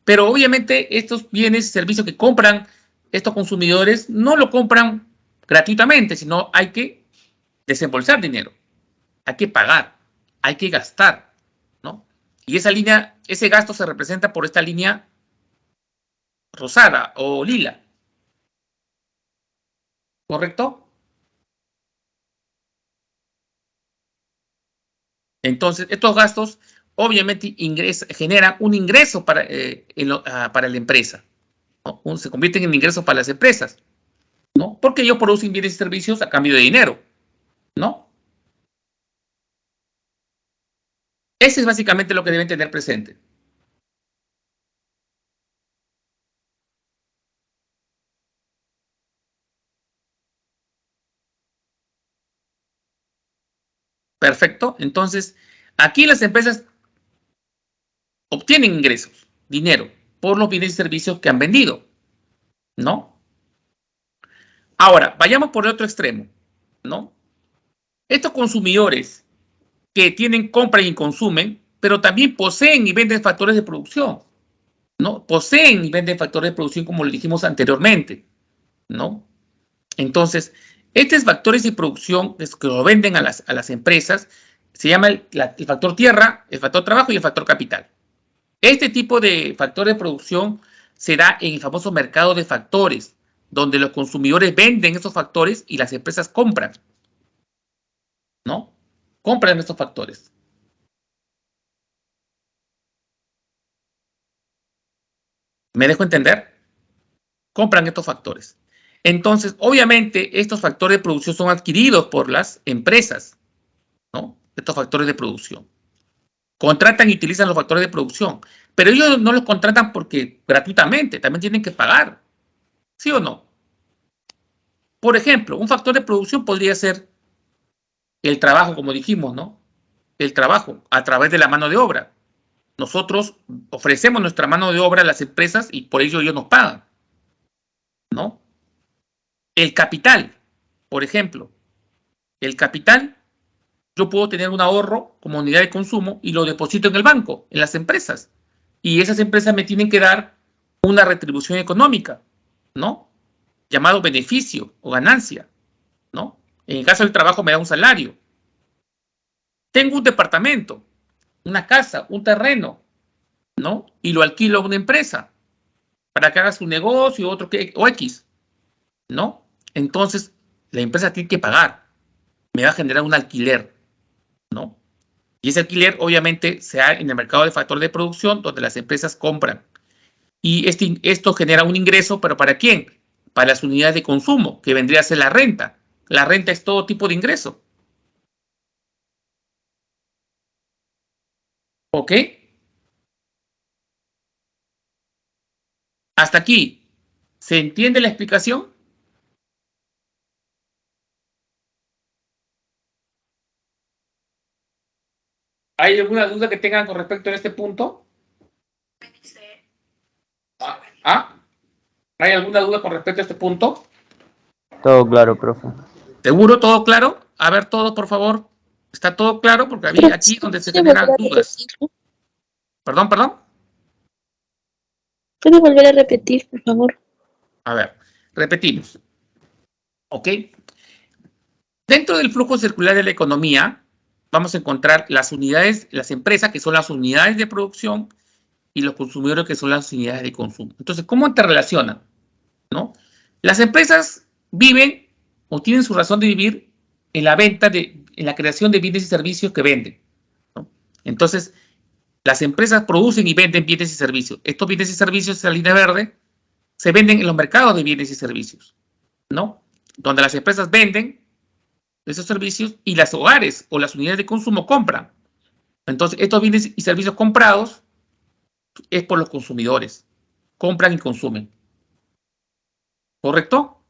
Pero obviamente estos bienes y servicios que compran estos consumidores no lo compran gratuitamente, sino hay que desembolsar dinero, hay que pagar, hay que gastar, ¿no? Y esa línea, ese gasto se representa por esta línea rosada o lila. ¿Correcto? Entonces, estos gastos obviamente generan un ingreso para la empresa, ¿no? Se convierten en ingresos para las empresas, ¿no? Porque ellos producen bienes y servicios a cambio de dinero, ¿no? Ese es básicamente lo que deben tener presente. Perfecto. Entonces, aquí las empresas obtienen ingresos, dinero, por los bienes y servicios que han vendido, ¿no? Ahora, vayamos por el otro extremo, ¿no? Estos consumidores que compran y consumen, pero también poseen y venden factores de producción, ¿no? Poseen y venden factores de producción como le dijimos anteriormente, ¿no? Entonces, estos factores de producción que lo venden a las empresas se llama el factor tierra, el factor trabajo y el factor capital. Este tipo de factor de producción se da en el famoso mercado de factores, donde los consumidores venden esos factores y las empresas compran, ¿no? Compran estos factores. ¿Me dejo entender? Compran estos factores. Entonces, obviamente, estos factores de producción son adquiridos por las empresas, ¿no? Estos factores de producción. Contratan y utilizan los factores de producción, pero ellos no los contratan porque gratuitamente, también tienen que pagar. ¿Sí o no? Por ejemplo, un factor de producción podría ser el trabajo, como dijimos, ¿no? El trabajo a través de la mano de obra. Nosotros ofrecemos nuestra mano de obra a las empresas y por ello ellos nos pagan, ¿no? El capital, por ejemplo. El capital, yo puedo tener un ahorro como unidad de consumo y lo deposito en el banco, en las empresas. Y esas empresas me tienen que dar una retribución económica, ¿no? Llamado beneficio o ganancia, ¿no? En el caso del trabajo me da un salario. Tengo un departamento, una casa, un terreno, ¿no? Y lo alquilo a una empresa para que haga su negocio o X, ¿no? Entonces, la empresa tiene que pagar. Me va a generar un alquiler, ¿no? Y ese alquiler, obviamente, se da en el mercado de factor de producción, donde las empresas compran. Y esto genera un ingreso, ¿pero para quién? Para las unidades de consumo, que vendría a ser la renta. La renta es todo tipo de ingreso. ¿Ok? Hasta aquí. ¿Se entiende la explicación? ¿Hay alguna duda que tengan con respecto a este punto? ¿Hay alguna duda con respecto a este punto? Todo claro, profe. ¿Seguro? ¿Todo claro? A ver, todos, por favor. ¿Está todo claro? Porque había aquí donde se generan dudas. Perdón. ¿Puede volver a repetir, por favor? A ver, repetimos. ¿Ok? Dentro del flujo circular de la economía, vamos a encontrar las unidades, las empresas, que son las unidades de producción, y los consumidores, que son las unidades de consumo. Entonces, ¿cómo interrelacionan? ¿No? Las empresas viven o tienen su razón de vivir en la venta, en la creación de bienes y servicios que venden, ¿no? Entonces, las empresas producen y venden bienes y servicios. Estos bienes y servicios, esa línea verde, se venden en los mercados de bienes y servicios, ¿no? Donde las empresas venden esos servicios y las hogares o las unidades de consumo compran. Entonces, estos bienes y servicios comprados es por los consumidores. Compran y consumen. ¿Correcto?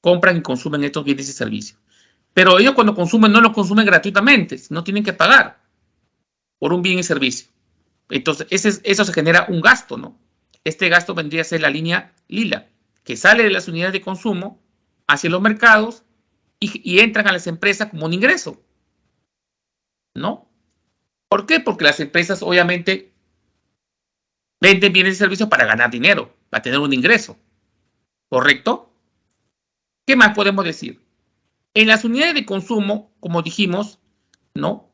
compran y consumen estos bienes y servicios. Pero ellos cuando consumen no lo consumen gratuitamente, sino tienen que pagar por un bien y servicio. Entonces, eso se genera un gasto, ¿no? Este gasto vendría a ser la línea lila, que sale de las unidades de consumo hacia los mercados y entran a las empresas como un ingreso, ¿no? ¿Por qué? Porque las empresas obviamente venden bienes y servicios para ganar dinero, para tener un ingreso, ¿correcto? ¿Qué más podemos decir? En las unidades de consumo, como dijimos, ¿no?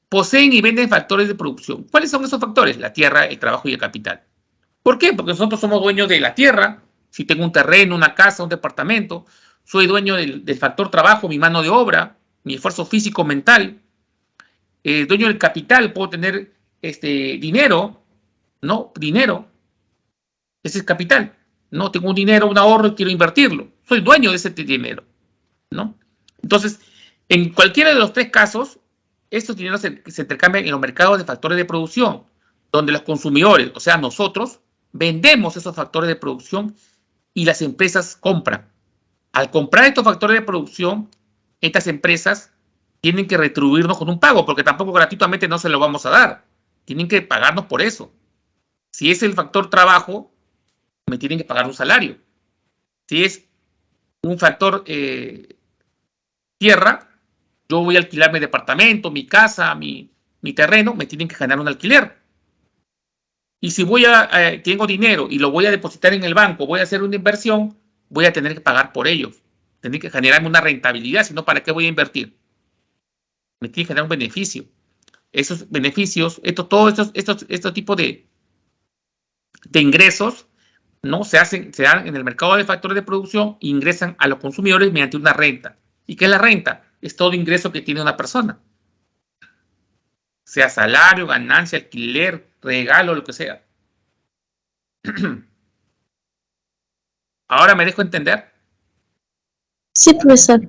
Poseen y venden factores de producción. ¿Cuáles son esos factores? La tierra, el trabajo y el capital. ¿Por qué? Porque nosotros somos dueños de la tierra. Si tengo un terreno, una casa, un departamento, soy dueño del factor trabajo, mi mano de obra, mi esfuerzo físico, mental. Dueño del capital, puedo tener dinero, ¿no? Dinero. Ese es capital. No tengo un dinero, un ahorro y quiero invertirlo. Soy dueño de ese dinero, ¿no? Entonces, en cualquiera de los tres casos, estos dineros se intercambian en los mercados de factores de producción, donde los consumidores, o sea, nosotros, vendemos esos factores de producción y las empresas compran. Al comprar estos factores de producción, estas empresas tienen que retribuirnos con un pago, porque tampoco gratuitamente no se lo vamos a dar. Tienen que pagarnos por eso. Si es el factor trabajo, me tienen que pagar un salario. Si es un factor tierra, yo voy a alquilar mi departamento, mi casa, mi terreno, me tienen que ganar un alquiler. Y si tengo dinero y lo voy a depositar en el banco, voy a hacer una inversión, voy a tener que pagar por ellos. Tener que generarme una rentabilidad, si no, ¿para qué voy a invertir? Me tiene que generar un beneficio. Esos beneficios, todos estos tipos de ingresos, ¿no? se dan en el mercado de factores de producción e ingresan a los consumidores mediante una renta. ¿Y qué es la renta? Es todo ingreso que tiene una persona. Sea salario, ganancia, alquiler, regalo, lo que sea. ¿Ahora me dejo entender? Sí, profesor.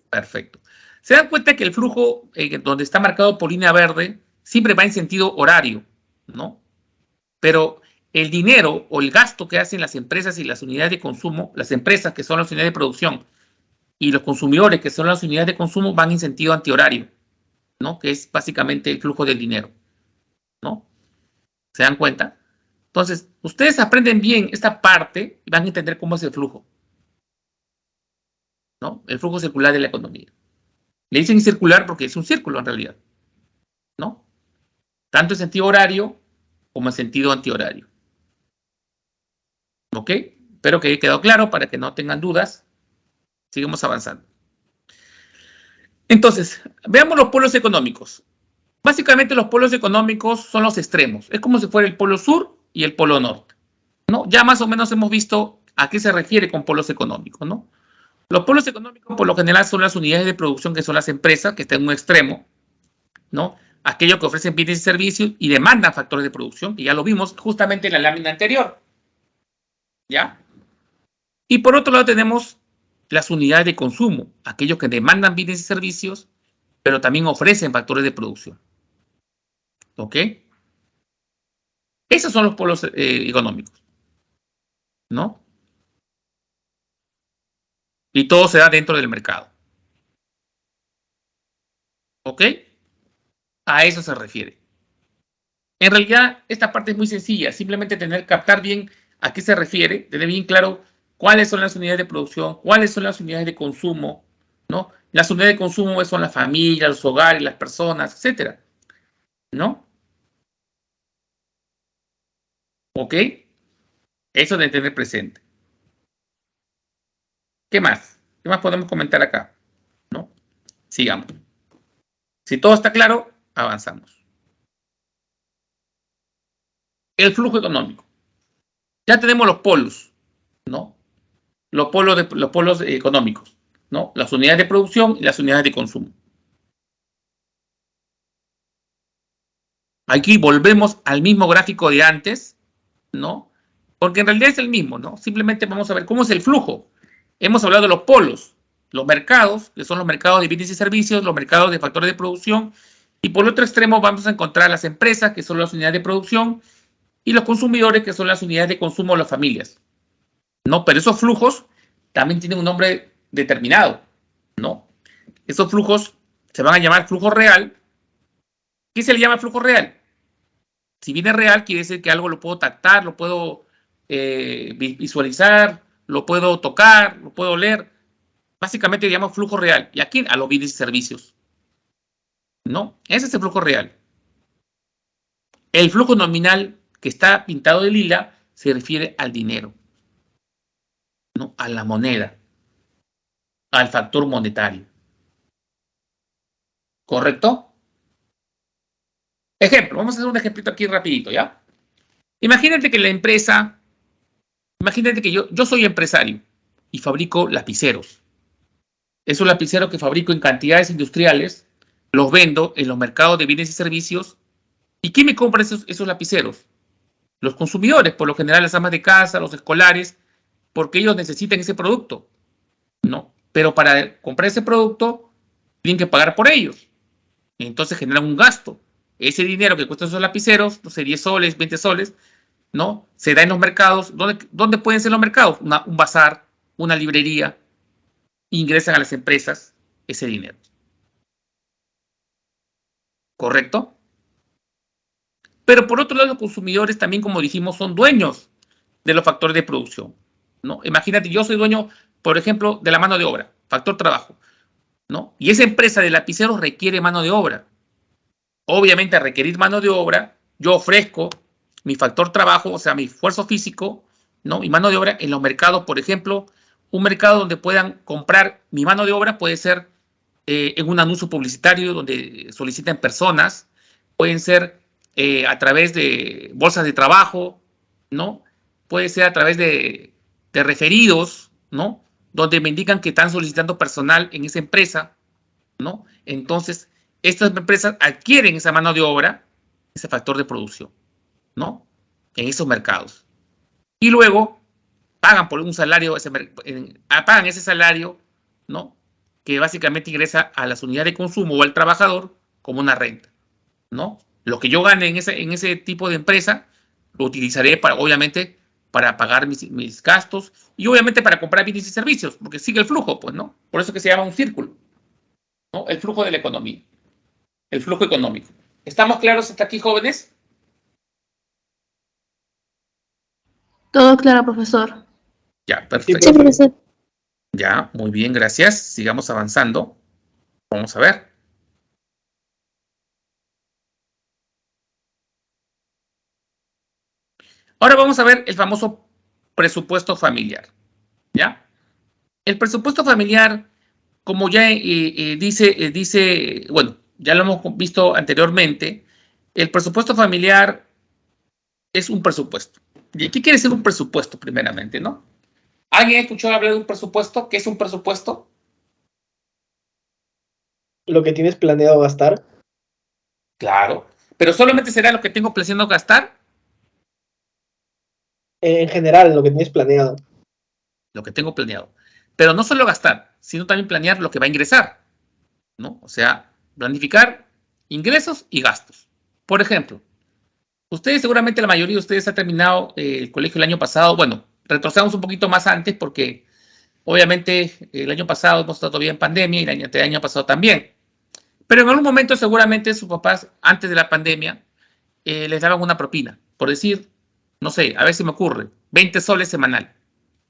Perfecto. Se dan cuenta que el flujo, donde está marcado por línea verde, siempre va en sentido horario, ¿no? Pero el dinero o el gasto que hacen las empresas y las unidades de consumo, las empresas que son las unidades de producción y los consumidores que son las unidades de consumo van en sentido antihorario, ¿no? Que es básicamente el flujo del dinero, ¿no? ¿Se dan cuenta? Entonces, ustedes aprenden bien esta parte y van a entender cómo es el flujo, ¿no? El flujo circular de la economía. Le dicen circular porque es un círculo en realidad, ¿no? Tanto en sentido horario como en sentido antihorario. ¿Ok? Espero que haya quedado claro para que no tengan dudas. Sigamos avanzando. Entonces, veamos los polos económicos. Básicamente los polos económicos son los extremos. Es como si fuera el polo sur y el polo norte, ¿no? Ya más o menos hemos visto a qué se refiere con polos económicos, ¿no? Los polos económicos por lo general son las unidades de producción que son las empresas que están en un extremo, ¿no? Aquellos que ofrecen bienes y servicios y demandan factores de producción, que ya lo vimos justamente en la lámina anterior, ¿ya? Y por otro lado tenemos las unidades de consumo, aquellos que demandan bienes y servicios, pero también ofrecen factores de producción. ¿Ok? Esos son los polos económicos, ¿no? Y todo se da dentro del mercado. ¿Ok? A eso se refiere. En realidad, esta parte es muy sencilla. Simplemente captar bien a qué se refiere, tener bien claro cuáles son las unidades de producción, cuáles son las unidades de consumo, ¿no? Las unidades de consumo son las familias, los hogares, las personas, etcétera, ¿no? ¿Ok? Eso de tener presente. ¿Qué más? ¿Qué más podemos comentar acá? ¿No? Sigamos. Si todo está claro, avanzamos. El flujo económico. Ya tenemos los polos, ¿no? Los polos económicos, ¿no? Las unidades de producción y las unidades de consumo. Aquí volvemos al mismo gráfico de antes, ¿no? Porque en realidad es el mismo, ¿no? Simplemente vamos a ver cómo es el flujo. Hemos hablado de los polos, los mercados, que son los mercados de bienes y servicios, los mercados de factores de producción, y por el otro extremo vamos a encontrar las empresas, que son las unidades de producción, y los consumidores, que son las unidades de consumo de las familias, ¿no? Pero esos flujos también tienen un nombre determinado, ¿no? Esos flujos se van a llamar flujo real. ¿Qué se le llama flujo real? Si viene real, quiere decir que algo lo puedo tactar, lo puedo visualizar, lo puedo tocar, lo puedo leer. Básicamente le llamamos flujo real. ¿Y aquí? A los bienes y servicios. ¿No? Ese es el flujo real. El flujo nominal que está pintado de lila se refiere al dinero, ¿no? A la moneda, al factor monetario. ¿Correcto? Ejemplo, vamos a hacer un ejemplito aquí rapidito, ¿ya? Imagínate que la empresa, imagínate que yo soy empresario y fabrico lapiceros. Esos lapiceros que fabrico en cantidades industriales, los vendo en los mercados de bienes y servicios. ¿Y quién me compra esos lapiceros? Los consumidores, por lo general las amas de casa, los escolares, porque ellos necesitan ese producto, ¿no? Pero para comprar ese producto, tienen que pagar por ellos. Entonces generan un gasto. Ese dinero que cuestan esos lapiceros, no sé, 10 soles, 20 soles, ¿no? Se da en los mercados. ¿Dónde pueden ser los mercados? Un bazar, una librería. Ingresan a las empresas ese dinero. ¿Correcto? Pero por otro lado, los consumidores también, como dijimos, son dueños de los factores de producción, ¿no? Imagínate, yo soy dueño, por ejemplo, de la mano de obra, factor trabajo, ¿no? Y esa empresa de lapiceros requiere mano de obra. Obviamente, al requerir mano de obra, yo ofrezco mi factor trabajo, o sea, mi esfuerzo físico, ¿no? Mi mano de obra en los mercados, por ejemplo, un mercado donde puedan comprar mi mano de obra puede ser en un anuncio publicitario donde solicitan personas, pueden ser a través de bolsas de trabajo, ¿no? Puede ser a través de referidos, ¿no? Donde me indican que están solicitando personal en esa empresa, ¿no? Entonces, estas empresas adquieren esa mano de obra, ese factor de producción, ¿no? En esos mercados. Y luego pagan por un salario, pagan ese salario, ¿no? Que básicamente ingresa a las unidades de consumo o al trabajador como una renta, ¿no? Lo que yo gane en ese tipo de empresa lo utilizaré obviamente para pagar mis gastos y obviamente para comprar bienes y servicios, porque sigue el flujo, pues, ¿no? Por eso que se llama un círculo, ¿no? El flujo de la economía, el flujo económico. ¿Estamos claros hasta aquí, jóvenes? Todo claro, profesor. Ya, perfecto. Sí, profesor. Ya, muy bien, gracias. Sigamos avanzando. Vamos a ver. Ahora vamos a ver el famoso presupuesto familiar, ¿ya? El presupuesto familiar, como ya dice, bueno, ya lo hemos visto anteriormente, el presupuesto familiar es un presupuesto. ¿Y qué quiere decir un presupuesto primeramente, no? ¿Alguien ha escuchado hablar de un presupuesto? ¿Qué es un presupuesto? Lo que tienes planeado gastar. Claro, pero solamente será lo que tengo planeado gastar. En general, lo que tienes planeado. Lo que tengo planeado. Pero no solo gastar, sino también planear lo que va a ingresar, ¿no? O sea, planificar ingresos y gastos. Por ejemplo, ustedes seguramente, la mayoría de ustedes ha terminado el colegio el año pasado. Bueno, retrocedamos un poquito más antes porque obviamente el año pasado hemos estado todavía en pandemia y el año pasado también. Pero en algún momento seguramente sus papás, antes de la pandemia, les daban una propina. Por decir, no sé, a ver si me ocurre, 20 soles semanal,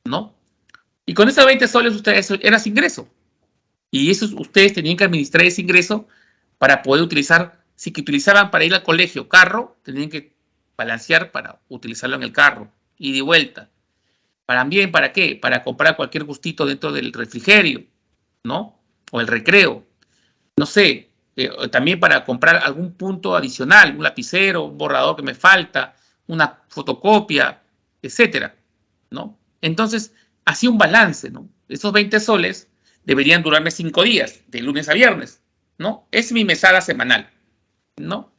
¿no? Y con esos 20 soles ustedes era su ingreso. Y ustedes tenían que administrar ese ingreso para poder utilizar, si que utilizaban para ir al colegio carro, tenían que balancear para utilizarlo en el carro, ida y vuelta. También, ¿para qué? Para comprar cualquier gustito dentro del refrigerio, ¿no? O el recreo. No sé, también para comprar algún punto adicional, un lapicero, un borrador que me falta, una fotocopia, etcétera, ¿no? Entonces, así un balance, ¿no? Esos 20 soles deberían durarme 5 días, de lunes a viernes, ¿no? Es mi mesada semanal, ¿no?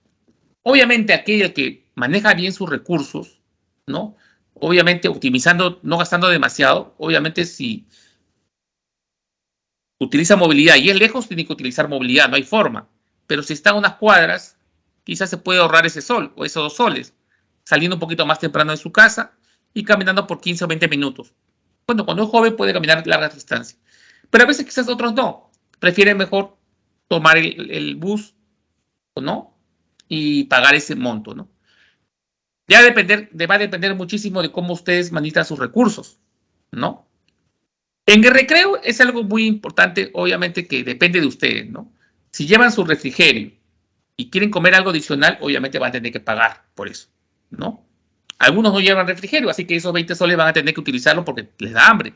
Obviamente, aquel que maneja bien sus recursos, ¿no? Obviamente, optimizando, no gastando demasiado, obviamente si utiliza movilidad y es lejos, tiene que utilizar movilidad, no hay forma. Pero si está a unas cuadras, quizás se puede ahorrar ese sol o esos 2 soles, saliendo un poquito más temprano de su casa y caminando por 15 o 20 minutos. Bueno, cuando es joven puede caminar largas distancias. Pero a veces quizás otros no. Prefieren mejor tomar el bus, ¿no? Y pagar ese monto, ¿no? Va a depender muchísimo de cómo ustedes administran sus recursos, ¿no? En el recreo es algo muy importante, obviamente, que depende de ustedes, ¿no? Si llevan su refrigerio y quieren comer algo adicional, obviamente van a tener que pagar por eso, ¿no? Algunos no llevan refrigerio, así que esos 20 soles van a tener que utilizarlo porque les da hambre,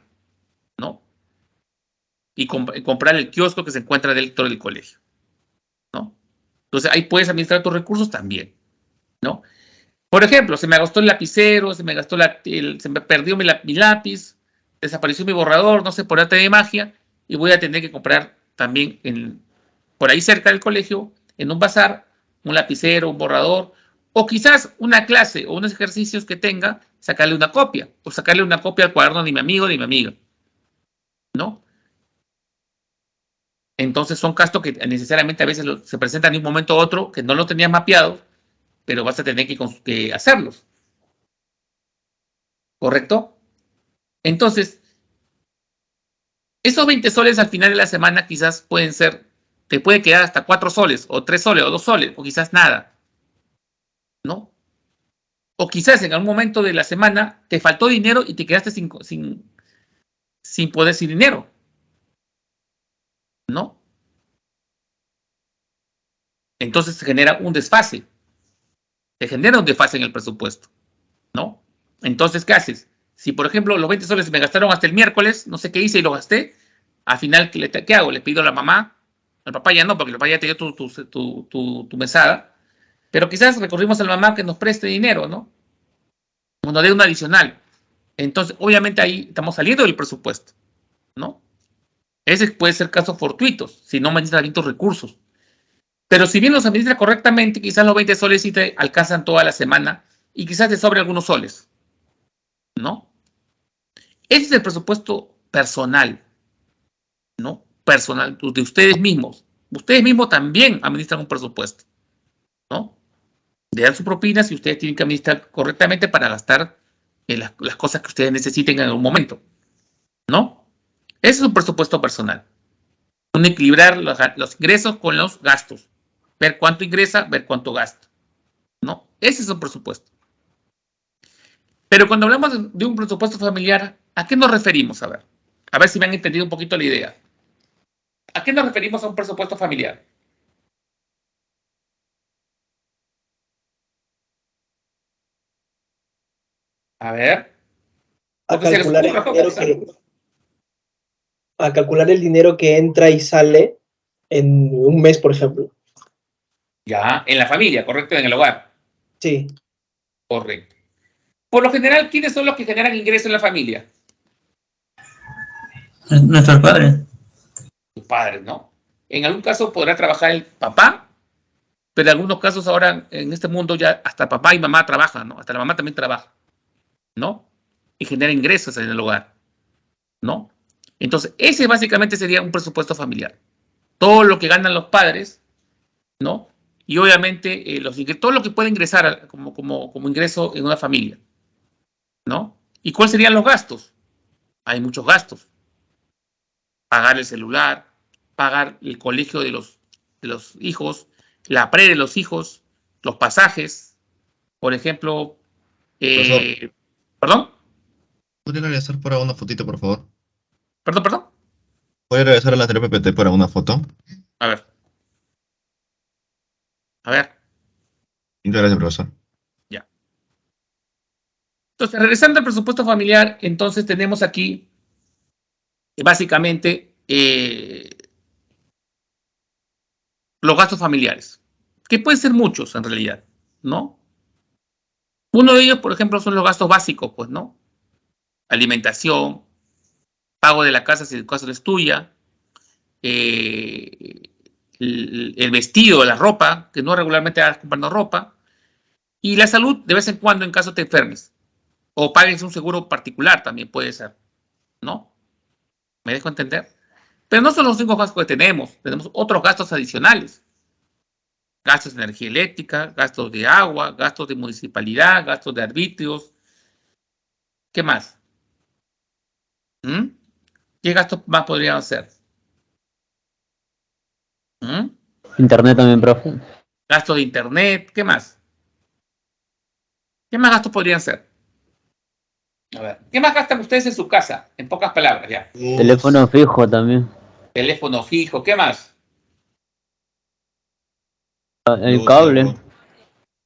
¿no? Y comprar el kiosco que se encuentra dentro del colegio, ¿no? Entonces ahí puedes administrar tus recursos también, ¿no? Por ejemplo, se me gastó el lapicero, se me perdió mi lápiz, desapareció mi borrador, no sé, por arte de magia, y voy a tener que comprar también por ahí cerca del colegio, en un bazar, un lapicero, un borrador, o quizás una clase o unos ejercicios que tenga, sacarle una copia, o sacarle una copia al cuaderno de mi amigo o de mi amiga, ¿no? Entonces son gastos que necesariamente a veces se presentan de un momento a otro, que no lo tenías mapeado, pero vas a tener que hacerlos. ¿Correcto? Entonces, esos 20 soles al final de la semana quizás te puede quedar hasta 4 soles, o 3 soles, o 2 soles, o quizás nada, ¿no? O quizás en algún momento de la semana te faltó dinero y te quedaste sin dinero, ¿no? Entonces se genera un desfase. Se genera un desfase en el presupuesto, ¿no? Entonces, ¿qué haces? Si, por ejemplo, los 20 soles me gastaron hasta el miércoles, no sé qué hice y lo gasté, al final, ¿qué hago? Le pido a la mamá, al papá ya no, porque el papá ya te dio tu mesada, pero quizás recurrimos a la mamá que nos preste dinero, ¿no? O nos dé un adicional. Entonces, obviamente ahí estamos saliendo del presupuesto, ¿no? Ese puede ser casos fortuitos, si no administras bien tus recursos. Pero si bien los administras correctamente, quizás los 20 soles sí te alcanzan toda la semana y quizás te sobre algunos soles, ¿no? Ese es el presupuesto personal, ¿no? Personal, de ustedes mismos. Ustedes mismos también administran un presupuesto, ¿no? Le dan su propina si ustedes tienen que administrar correctamente para gastar las cosas que ustedes necesiten en algún momento, ¿no? Ese es un presupuesto personal. Un equilibrar los ingresos con los gastos. Ver cuánto ingresa, ver cuánto gasta, ¿no? Ese es un presupuesto. Pero cuando hablamos de un presupuesto familiar, ¿a qué nos referimos? A ver si me han entendido un poquito la idea. ¿A qué nos referimos a un presupuesto familiar? A ver. A calcular el dinero que entra y sale en un mes, por ejemplo. Ya, en la familia, ¿correcto? En el hogar. Sí. Correcto. Por lo general, ¿quiénes son los que generan ingresos en la familia? Nuestros padres. Tus padres, ¿no? En algún caso podrá trabajar el papá, pero en algunos casos ahora en este mundo ya hasta papá y mamá trabajan, ¿no? Hasta la mamá también trabaja, ¿no? Y genera ingresos en el hogar, ¿no? Entonces, ese básicamente sería un presupuesto familiar. Todo lo que ganan los padres, ¿no? Y obviamente todo lo que puede ingresar como ingreso en una familia, ¿no? ¿Y cuáles serían los gastos? Hay muchos gastos. Pagar el celular, pagar el colegio de los hijos, la pre de los hijos, los pasajes, por ejemplo. ¿Perdón? ¿Podría regresar para una fotito, por favor? ¿Perdón? ¿Podría regresar a la anterior PPT para una foto? A ver. Muchas gracias, profesor. Ya. Entonces, regresando al presupuesto familiar, entonces tenemos aquí básicamente los gastos familiares, que pueden ser muchos en realidad, ¿no? Uno de ellos, por ejemplo, son los gastos básicos, pues, ¿no? Alimentación, pago de la casa si el caso no es tuya, el vestido, la ropa, que no regularmente vas comprando ropa, y la salud de vez en cuando en caso te enfermes, o pagues un seguro particular también puede ser, ¿no? ¿Me dejo entender? Pero no son los únicos gastos que tenemos otros gastos adicionales. Gastos de energía eléctrica, gastos de agua, gastos de municipalidad, gastos de arbitrios. ¿Qué más? ¿Qué gastos más podrían ser? ¿Mm? Internet también, profe. Gastos de internet, ¿qué más? ¿Qué más gastos podrían ser? A ver, ¿qué más gastan ustedes en su casa? En pocas palabras, ya. Teléfono fijo también. Teléfono fijo, ¿qué más? El Luz, cable. agua.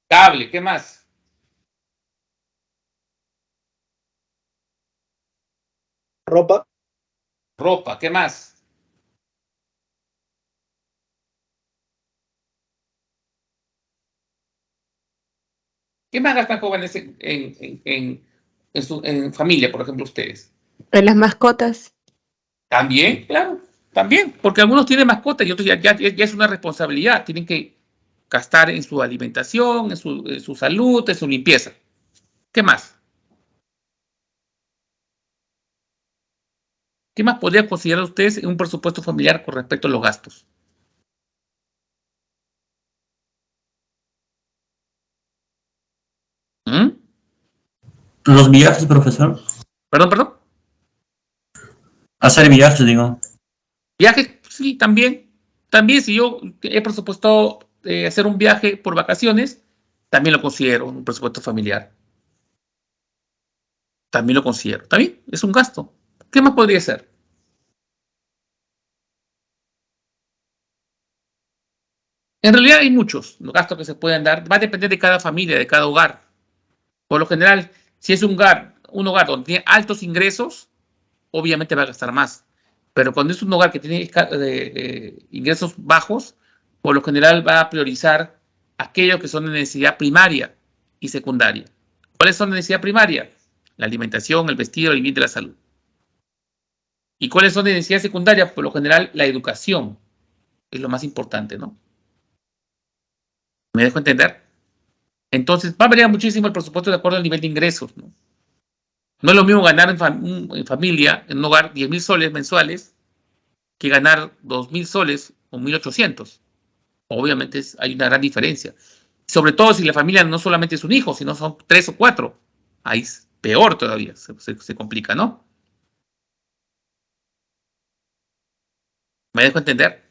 Cable, ¿qué más? Ropa, Ropa, ¿qué más? ¿Qué más gastan jóvenes en familia, por ejemplo, ustedes? En las mascotas. También, claro, también, porque algunos tienen mascotas y otros ya es una responsabilidad, tienen que gastar en su alimentación, en su salud, en su limpieza. ¿Qué más? ¿Qué más podrían considerar ustedes en un presupuesto familiar con respecto a los gastos? ¿Mm? Los viajes, profesor. Perdón. Hacer viajes, digo. Viajes, sí, también. También si yo he presupuestado hacer un viaje por vacaciones, también lo considero un presupuesto familiar. También lo considero. ¿También? Es un gasto. ¿Qué más podría ser? En realidad hay muchos los gastos que se pueden dar. Va a depender de cada familia, de cada hogar. Por lo general, si es un hogar donde tiene altos ingresos, obviamente va a gastar más. Pero cuando es un hogar que tiene ingresos bajos, por lo general va a priorizar aquellos que son de necesidad primaria y secundaria. ¿Cuáles son de necesidad primaria? La alimentación, el vestido, el vivienda y la salud. ¿Y cuáles son de necesidad secundaria? Por lo general, la educación es lo más importante, ¿no? ¿Me dejo entender? Entonces, va a variar muchísimo el presupuesto de acuerdo al nivel de ingresos, ¿no? No es lo mismo ganar en familia, en un hogar, 10.000 soles mensuales, que ganar 2.000 soles o 1.800. Obviamente hay una gran diferencia. Sobre todo si la familia no solamente es un hijo, sino son 3 o 4. Ahí es peor todavía, se complica, ¿no? ¿Me dejo entender?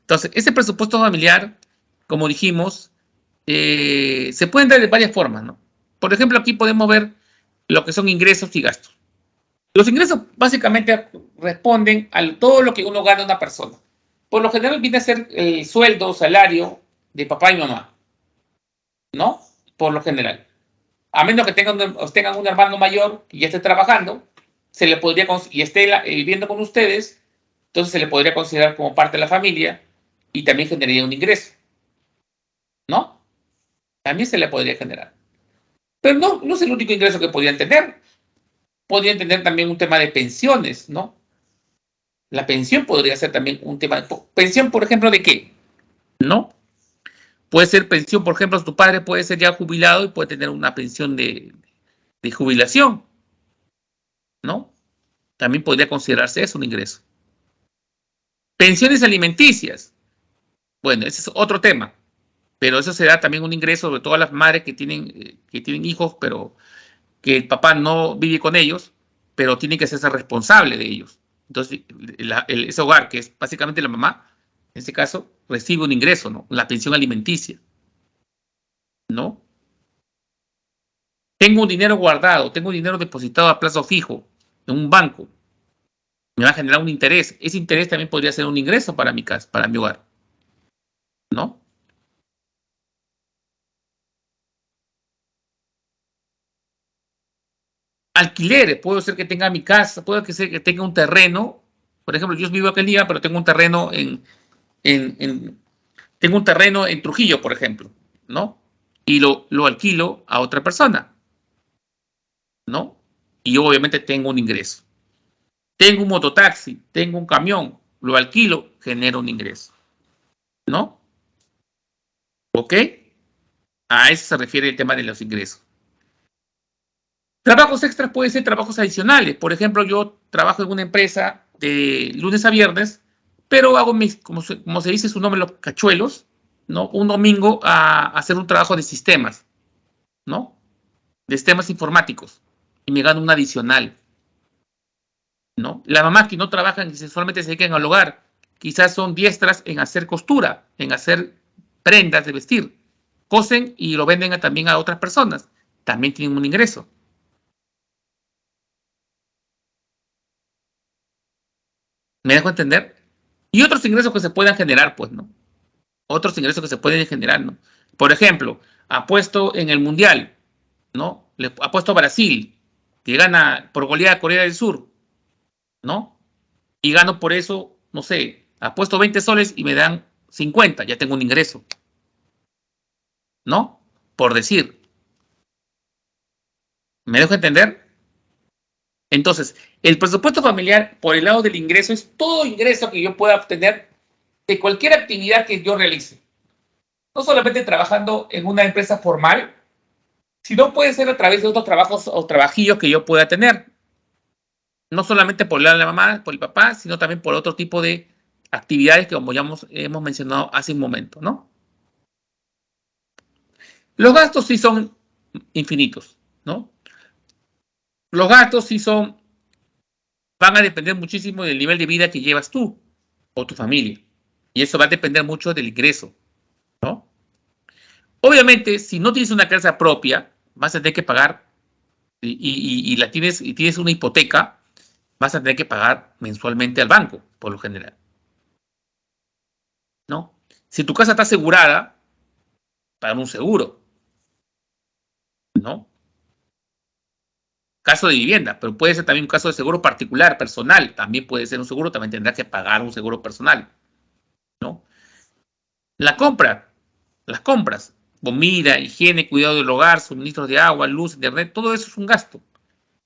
Entonces, ese presupuesto familiar, como dijimos, se pueden dar de varias formas, ¿no? Por ejemplo, aquí podemos ver lo que son ingresos y gastos. Los ingresos básicamente responden a todo lo que uno gana una persona. Por lo general viene a ser el sueldo o salario de papá y mamá, ¿no? Por lo general. A menos que tengan un hermano mayor y ya esté trabajando, se le podría y esté viviendo con ustedes, entonces se le podría considerar como parte de la familia y también generaría un ingreso, ¿no? También se le podría generar. Pero no es el único ingreso que podrían tener. Podrían tener también un tema de pensiones, ¿no? La pensión podría ser también un tema. ¿Pensión, por ejemplo, de qué? ¿No? Puede ser pensión, por ejemplo, tu padre puede ser ya jubilado y puede tener una pensión de jubilación, ¿no? También podría considerarse eso un ingreso. Pensiones alimenticias. Bueno, ese es otro tema. Pero eso será también un ingreso, sobre todo a las madres que tienen hijos, pero que el papá no vive con ellos, pero tiene que hacerse responsable de ellos. Entonces, ese hogar, que es básicamente la mamá, en este caso, recibe un ingreso, ¿no? La pensión alimenticia, ¿no? Tengo un dinero guardado, tengo un dinero depositado a plazo fijo en un banco. Me va a generar un interés. Ese interés también podría ser un ingreso para mi casa, para mi hogar, ¿no? Alquileres, puede ser que tenga mi casa, puede ser que tenga un terreno. Por ejemplo, yo vivo aquí en Lima, pero tengo un terreno tengo un terreno en Trujillo, por ejemplo, ¿no? Y lo alquilo a otra persona, ¿no? Y yo obviamente tengo un ingreso. Tengo un mototaxi, tengo un camión, lo alquilo, genero un ingreso, ¿no? ¿Ok? A eso se refiere el tema de los ingresos. Trabajos extras pueden ser trabajos adicionales. Por ejemplo, yo trabajo en una empresa de lunes a viernes, pero hago como se dice su nombre, los cachuelos, ¿no? Un domingo a hacer un trabajo de sistemas, ¿no? De sistemas informáticos. Y me gano un adicional. ¿no? Las mamás que no trabajan y solamente se dedican al hogar, quizás son diestras en hacer costura, en hacer prendas de vestir. Cosen y lo venden también a otras personas. También tienen un ingreso. ¿Me dejo entender? Y otros ingresos que se puedan generar, pues, ¿no? Otros ingresos que se pueden generar, ¿no? Por ejemplo, apuesto en el Mundial, ¿no? Le apuesto a Brasil, que gana por goleada a Corea del Sur, ¿no? Y gano por eso, no sé, apuesto 20 soles y me dan 50, ya tengo un ingreso, ¿no? Por decir. ¿Me dejo entender? Entonces, el presupuesto familiar por el lado del ingreso es todo ingreso que yo pueda obtener de cualquier actividad que yo realice. No solamente trabajando en una empresa formal, sino puede ser a través de otros trabajos o trabajillos que yo pueda tener. No solamente por el lado de la mamá, por el papá, sino también por otro tipo de actividades que, como ya hemos mencionado hace un momento, ¿no? Los gastos sí son infinitos, ¿no? Los gastos sí van a depender muchísimo del nivel de vida que llevas tú o tu familia. Y eso va a depender mucho del ingreso, ¿no? Obviamente, si no tienes una casa propia, vas a tener que pagar y tienes una hipoteca, vas a tener que pagar mensualmente al banco, por lo general, ¿no? Si tu casa está asegurada, pagar un seguro, ¿no? Caso de vivienda, pero puede ser también un caso de seguro particular, personal, también puede ser un seguro, también tendrás que pagar un seguro personal, ¿no? Las compras, comida, higiene, cuidado del hogar, suministros de agua, luz, internet, todo eso es un gasto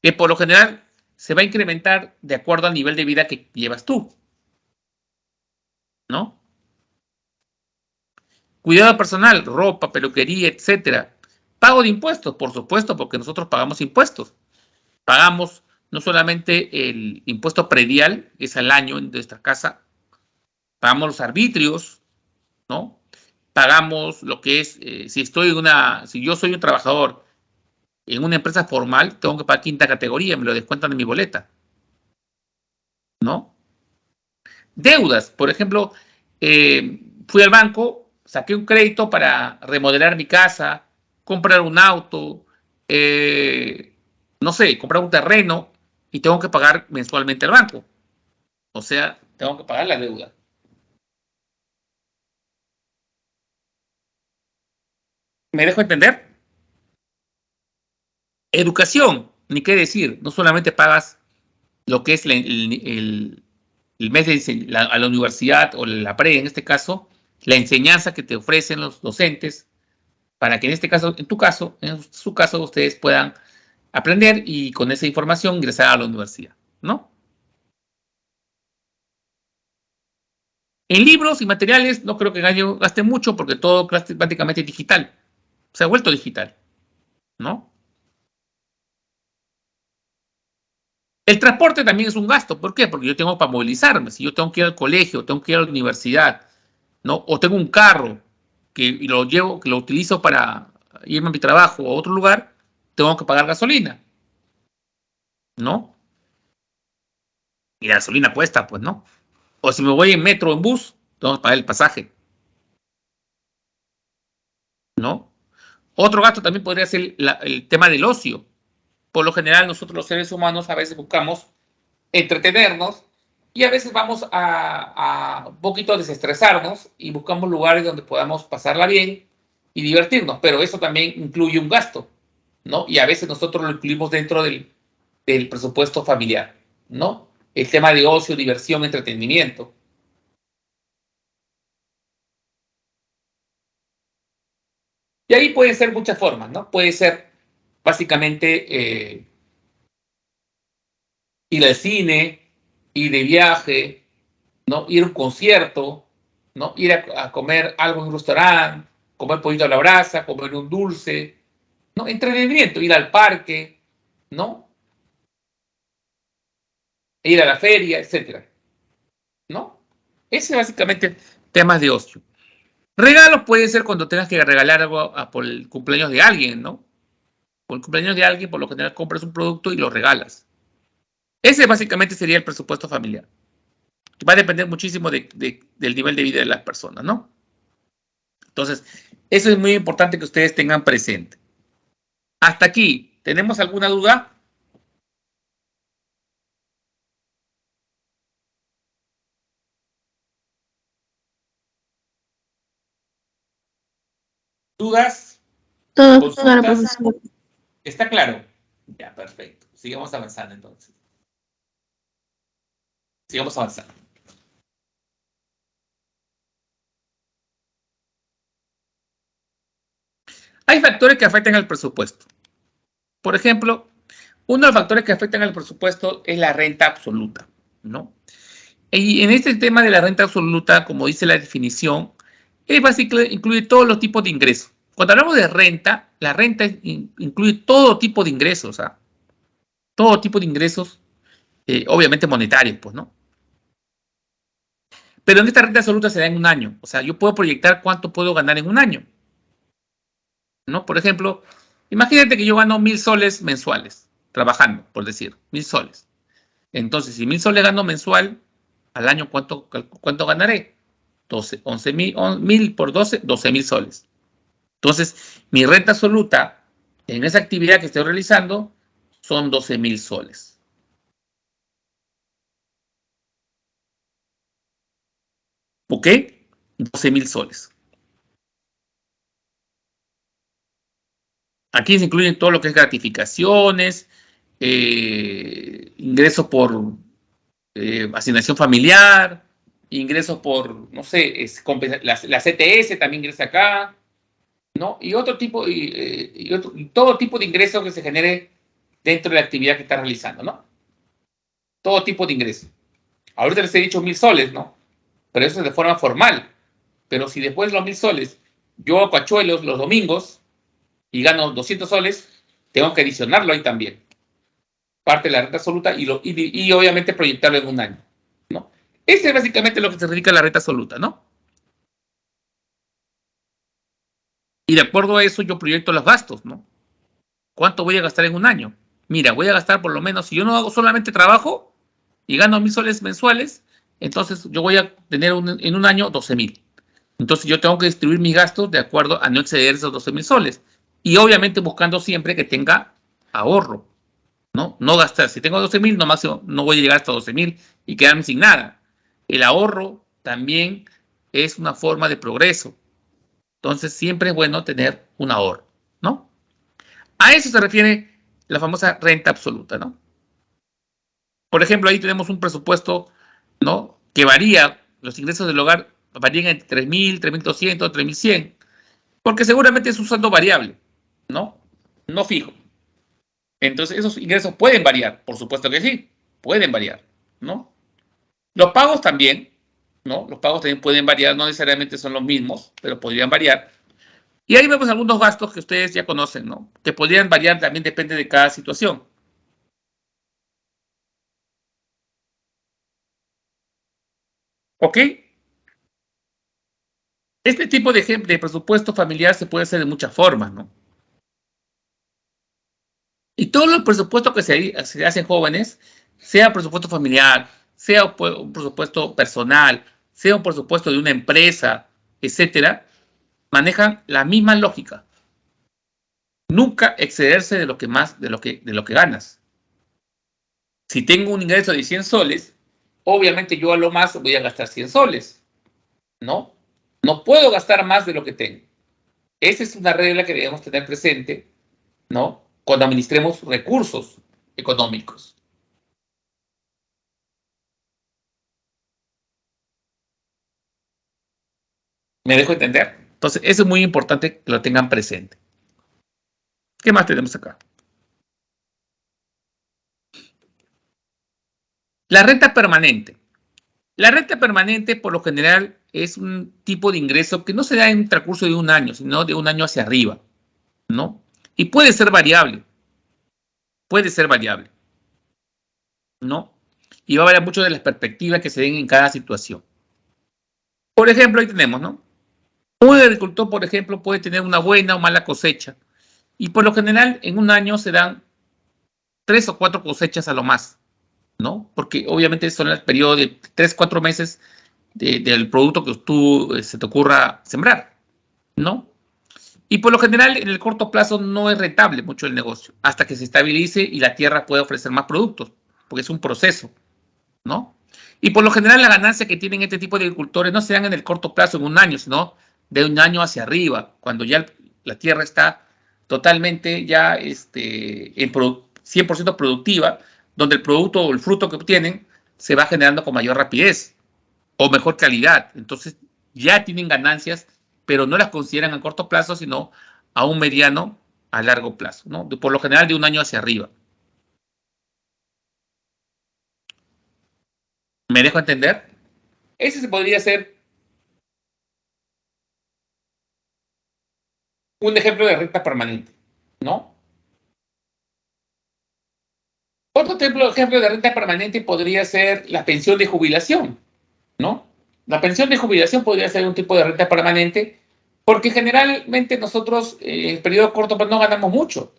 que por lo general se va a incrementar de acuerdo al nivel de vida que llevas tú, ¿no? Cuidado personal, ropa, peluquería, etcétera. Pago de impuestos, por supuesto, porque nosotros pagamos impuestos. Pagamos no solamente el impuesto predial, que es al año en nuestra casa, pagamos los arbitrios, ¿no? Pagamos lo que es, si yo soy un trabajador en una empresa formal, tengo que pagar quinta categoría, me lo descuentan de mi boleta, ¿no? Deudas, por ejemplo, fui al banco, saqué un crédito para remodelar mi casa, comprar un auto, no sé, comprar un terreno y tengo que pagar mensualmente al banco. O sea, tengo que pagar la deuda. ¿Me dejo entender? Educación, ni qué decir, no solamente pagas lo que es el mes a la universidad o la pre, en este caso, la enseñanza que te ofrecen los docentes para que en este caso, en su caso, ustedes puedan aprender y con esa información ingresar a la universidad, ¿no? En libros y materiales no creo que gaste mucho porque todo prácticamente es digital. Se ha vuelto digital, ¿no? El transporte también es un gasto. ¿Por qué? Porque yo tengo para movilizarme. Si yo tengo que ir al colegio, tengo que ir a la universidad, ¿no? O tengo un carro que lo utilizo para irme a mi trabajo o a otro lugar, tengo que pagar gasolina, ¿no? Y la gasolina cuesta, pues, ¿no? O si me voy en metro o en bus, tengo que pagar el pasaje, ¿no? Otro gasto también podría ser el tema del ocio. Por lo general, nosotros los seres humanos a veces buscamos entretenernos y a veces vamos a un poquito desestresarnos y buscamos lugares donde podamos pasarla bien y divertirnos, pero eso también incluye un gasto, ¿no? Y a veces nosotros lo incluimos dentro del presupuesto familiar, ¿no? El tema de ocio, diversión, entretenimiento. Y ahí pueden ser muchas formas, ¿no? Puede ser básicamente ir al cine, ir de viaje, ¿no? Ir a un concierto, ¿no? Ir a comer algo en un restaurante, comer pollito a la brasa, comer un dulce, ¿no? Entretenimiento, ir al parque, ¿no? Ir a la feria, etcétera, ¿no? Ese básicamente temas de ocio. Regalos puede ser cuando tengas que regalar algo por el cumpleaños de alguien, ¿no? Por el cumpleaños de alguien, por lo general compras un producto y lo regalas. Ese básicamente sería el presupuesto familiar. Va a depender muchísimo del nivel de vida de las personas, ¿no? Entonces, eso es muy importante que ustedes tengan presente. Hasta aquí, ¿tenemos alguna duda? ¿Dudas? Todo claro, ¿Consultas? profesor. ¿Está claro? Ya, perfecto. Sigamos avanzando entonces. Sigamos avanzando. Hay factores que afectan al presupuesto. Por ejemplo, uno de los factores que afectan al presupuesto es la renta absoluta, ¿no? Y en este tema de la renta absoluta, como dice la definición, incluye todos los tipos de ingresos. Cuando hablamos de renta, la renta incluye todo tipo de ingresos, ¿ah? Todo tipo de ingresos, obviamente monetarios, pues, ¿no? Pero en esta renta absoluta se da en un año. O sea, yo puedo proyectar cuánto puedo ganar en un año, ¿no? Por ejemplo, imagínate que yo gano 1.000 soles mensuales, trabajando, por decir, 1.000 soles. Entonces, si 1.000 soles gano mensual, al año, ¿cuánto ganaré? 11.000 por 12, 12.000 soles. Entonces, mi renta absoluta en esa actividad que estoy realizando son 12.000 soles. ¿Ok? 12.000 soles. Aquí se incluyen todo lo que es gratificaciones, ingresos por asignación familiar, ingresos por, no sé, la CTS también ingresa acá, ¿no? Y otro tipo, y todo tipo de ingresos que se genere dentro de la actividad que está realizando, ¿no? Todo tipo de ingresos. Ahorita les he dicho 1.000 soles, ¿no? Pero eso es de forma formal. Pero si después de los 1.000 soles yo hago cachuelos los domingos y gano 200 soles, tengo que adicionarlo ahí también. Parte de la renta absoluta y obviamente proyectarlo en un año, ¿no? Ese es básicamente lo que se dedica a la renta absoluta, ¿no? Y de acuerdo a eso yo proyecto los gastos, ¿no? ¿Cuánto voy a gastar en un año? Mira, voy a gastar por lo menos, si yo no hago solamente trabajo y gano 1.000 soles mensuales, entonces yo voy a tener en un año 12.000. Entonces yo tengo que distribuir mis gastos de acuerdo a no exceder esos 12.000 soles. Y obviamente buscando siempre que tenga ahorro, ¿no? No gastar. Si tengo 12.000, no máximo, no voy a llegar hasta 12.000 y quedarme sin nada. El ahorro también es una forma de progreso. Entonces siempre es bueno tener un ahorro, ¿no? A eso se refiere la famosa renta absoluta, ¿no? Por ejemplo, ahí tenemos un presupuesto, ¿no? Que varía, los ingresos del hogar varían entre 3.000, 3.200, 3.100, porque seguramente es un saldo variable, ¿no? No fijo. Entonces, esos ingresos pueden variar, por supuesto que sí, pueden variar, ¿no? Los pagos también, ¿no? Los pagos también pueden variar, no necesariamente son los mismos, pero podrían variar. Y ahí vemos algunos gastos que ustedes ya conocen, ¿no? Que podrían variar, también depende de cada situación. ¿Ok? Este tipo de presupuesto familiar se puede hacer de muchas formas, ¿no? Y todos los presupuestos que se hacen jóvenes, sea presupuesto familiar, sea un presupuesto personal, sea un presupuesto de una empresa, etcétera, manejan la misma lógica. Nunca excederse de lo que ganas. Si tengo un ingreso de 100 soles, obviamente yo a lo más voy a gastar 100 soles, ¿no? No puedo gastar más de lo que tengo. Esa es una regla que debemos tener presente, ¿no? Cuando administremos recursos económicos. ¿Me dejo entender? Entonces, eso es muy importante que lo tengan presente. ¿Qué más tenemos acá? La renta permanente. La renta permanente, por lo general, es un tipo de ingreso que no se da en el transcurso de un año, sino de un año hacia arriba, ¿no? Y puede ser variable. Puede ser variable, ¿no? Y va a variar mucho de las perspectivas que se den en cada situación. Por ejemplo, ahí tenemos, ¿no? Un agricultor, por ejemplo, puede tener una buena o mala cosecha. Y por lo general, en un año se dan 3 o 4 cosechas a lo más. ¿no? Porque obviamente son el periodo de 3, 4 meses del producto que tú se te ocurra sembrar, ¿no? Y por lo general, en el corto plazo no es rentable mucho el negocio, hasta que se estabilice y la tierra pueda ofrecer más productos, porque es un proceso, ¿no? Y por lo general, la ganancia que tienen este tipo de agricultores no se dan en el corto plazo, en un año, sino de un año hacia arriba, cuando ya la tierra está totalmente ya 100% productiva, donde el producto o el fruto que obtienen se va generando con mayor rapidez o mejor calidad. Entonces, ya tienen ganancias, pero no las consideran a corto plazo, sino a un mediano, a largo plazo, ¿no? Por lo general, de un año hacia arriba. ¿Me dejo entender? Ese se podría ser un ejemplo de renta permanente, ¿no? Otro ejemplo de renta permanente podría ser la pensión de jubilación, ¿no? La pensión de jubilación podría ser un tipo de renta permanente porque generalmente nosotros en el periodo corto pues no ganamos mucho.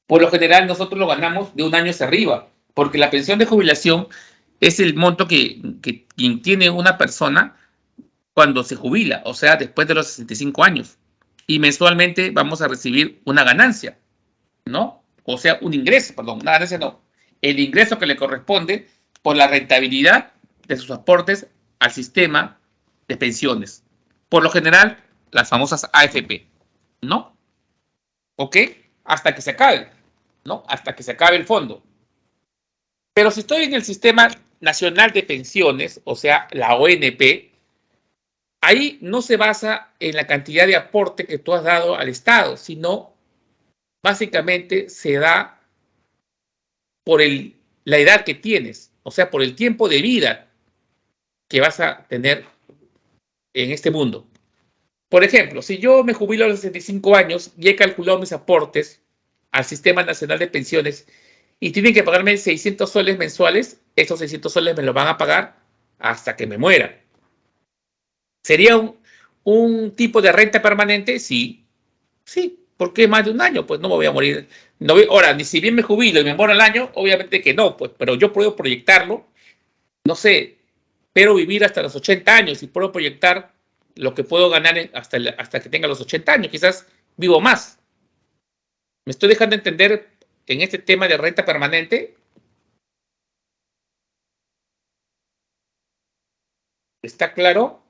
Por lo general nosotros lo ganamos de un año hacia arriba, porque la pensión de jubilación es el monto que tiene una persona cuando se jubila, o sea, después de los 65 años. Y mensualmente vamos a recibir una ganancia, ¿no? O sea, un ingreso, perdón, una ganancia no. El ingreso que le corresponde por la rentabilidad de sus aportes al sistema de pensiones. Por lo general, las famosas AFP, ¿no? ¿Ok? Hasta que se acabe, ¿no? Hasta que se acabe el fondo. Pero si estoy en el Sistema Nacional de Pensiones, o sea, la ONP, ahí no se basa en la cantidad de aporte que tú has dado al Estado, sino básicamente se da por la edad que tienes, o sea, por el tiempo de vida que vas a tener en este mundo. Por ejemplo, si yo me jubilo a los 65 años y he calculado mis aportes al Sistema Nacional de Pensiones y tienen que pagarme 600 soles mensuales, estos 600 soles me los van a pagar hasta que me muera. ¿Sería un tipo de renta permanente? Sí, sí. ¿Por qué más de un año? Pues no me voy a morir. No ahora, ni si bien me jubilo y me muero al año, obviamente que no, pues, pero yo puedo proyectarlo, no sé, pero vivir hasta los 80 años y puedo proyectar lo que puedo ganar hasta que tenga los 80 años. Quizás vivo más. ¿Me estoy dejando entender en este tema de renta permanente? ¿Está claro?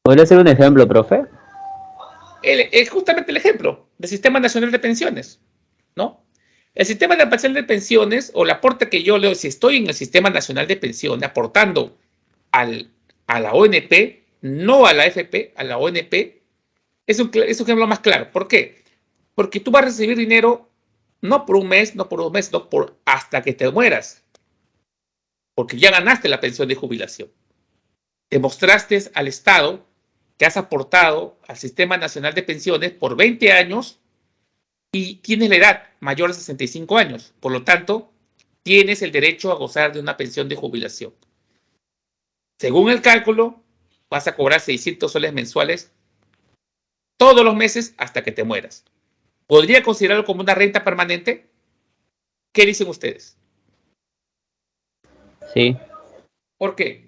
¿Podría ser un ejemplo, profe? Es justamente el ejemplo del Sistema Nacional de Pensiones, ¿no? El Sistema Nacional de Pensiones, o el aporte que yo leo, si estoy en el Sistema Nacional de Pensiones, aportando a la ONP, no a la AFP, a la ONP, es un ejemplo más claro. ¿Por qué? Porque tú vas a recibir dinero no por un mes, no por 2 meses, no por hasta que te mueras, porque ya ganaste la pensión de jubilación. Demostraste al Estado que has aportado al Sistema Nacional de Pensiones por 20 años y tienes la edad mayor de 65 años. Por lo tanto, tienes el derecho a gozar de una pensión de jubilación. Según el cálculo, vas a cobrar 600 soles mensuales todos los meses hasta que te mueras. ¿Podría considerarlo como una renta permanente? ¿Qué dicen ustedes? Sí. ¿Por qué?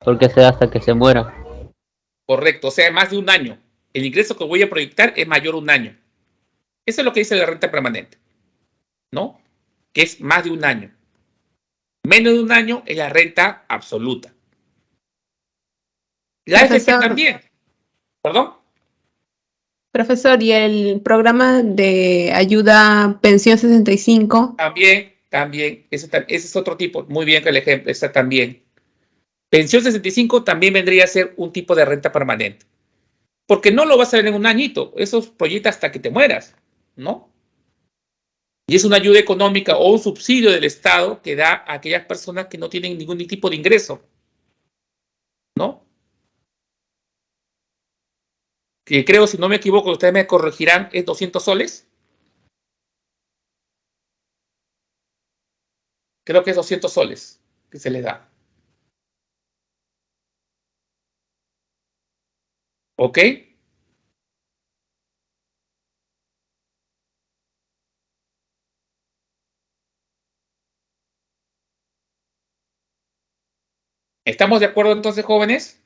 Porque sea hasta que se muera. Correcto, o sea, más de un año. El ingreso que voy a proyectar es mayor a un año. Eso es lo que dice la renta permanente, ¿no? Que es más de un año. Menos de un año es la renta absoluta. La AFP Profesor, también. ¿Perdón? profesor, ¿y el programa de ayuda pensión 65? También. Ese es otro tipo. Muy bien que el ejemplo está también. Pensión 65 también vendría a ser un tipo de renta permanente. Porque no lo vas a ver en un añito. Eso proyecta hasta que te mueras, ¿no? Y es una ayuda económica o un subsidio del Estado que da a aquellas personas que no tienen ningún tipo de ingreso, ¿no? Que creo, si no me equivoco, ustedes me corregirán, es 200 soles. Creo que es 200 soles que se les da. ¿Ok? ¿Estamos de acuerdo entonces, jóvenes?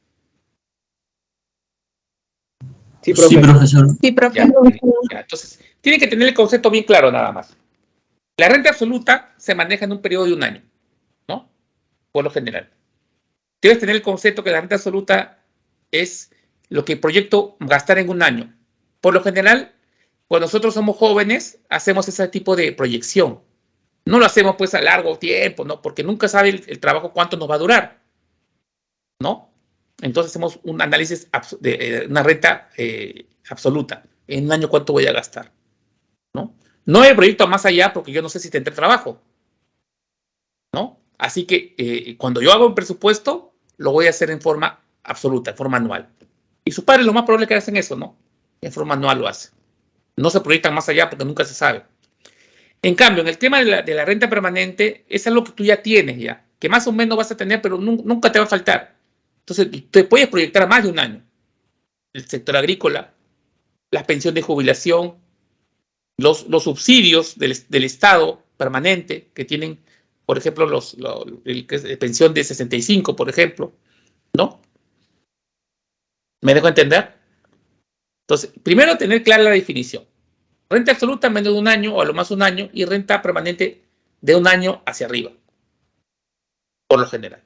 Sí, profe. Sí, profesor. Sí, profe. Ya, ya. Entonces, tienen que tener el concepto bien claro nada más. La renta absoluta se maneja en un periodo de un año, ¿no? Por lo general. Debes tener el concepto que la renta absoluta es lo que proyecto gastar en un año. Por lo general, cuando nosotros somos jóvenes, hacemos ese tipo de proyección. No lo hacemos pues a largo tiempo, ¿no? Porque nunca sabe el trabajo cuánto nos va a durar, ¿no? Entonces hacemos un análisis de una renta absoluta. En un año cuánto voy a gastar, ¿no? No he proyecto más allá porque yo no sé si tendré trabajo, ¿no? Así que cuando yo hago un presupuesto, lo voy a hacer en forma absoluta, en forma anual. Y sus padres lo más probable es que hacen eso, ¿no? En forma anual lo hacen. No se proyectan más allá porque nunca se sabe. En cambio, en el tema de la renta permanente, es algo que tú ya tienes ya, que más o menos vas a tener, pero nunca te va a faltar. Entonces, te puedes proyectar a más de un año. El sector agrícola, la pensión de jubilación, los subsidios del Estado permanente que tienen, por ejemplo, pensión de 65, por ejemplo, ¿no? ¿Me dejo entender? Entonces, primero tener clara la definición. Renta absoluta menos de un año o a lo más un año y renta permanente de un año hacia arriba, por lo general.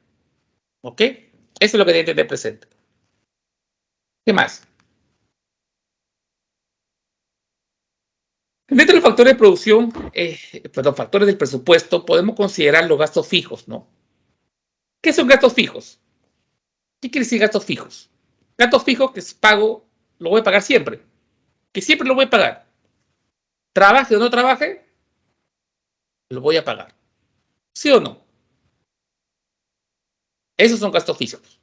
¿Ok? Eso es lo que deben tener presente. ¿Qué más? Dentro de los factores de producción, factores del presupuesto, podemos considerar los gastos fijos, ¿no? ¿Qué son gastos fijos? ¿Qué quiere decir gastos fijos? Gastos fijos que pago, lo voy a pagar siempre. Que siempre lo voy a pagar. Trabaje o no trabaje, lo voy a pagar. ¿Sí o no? Esos son gastos fijos.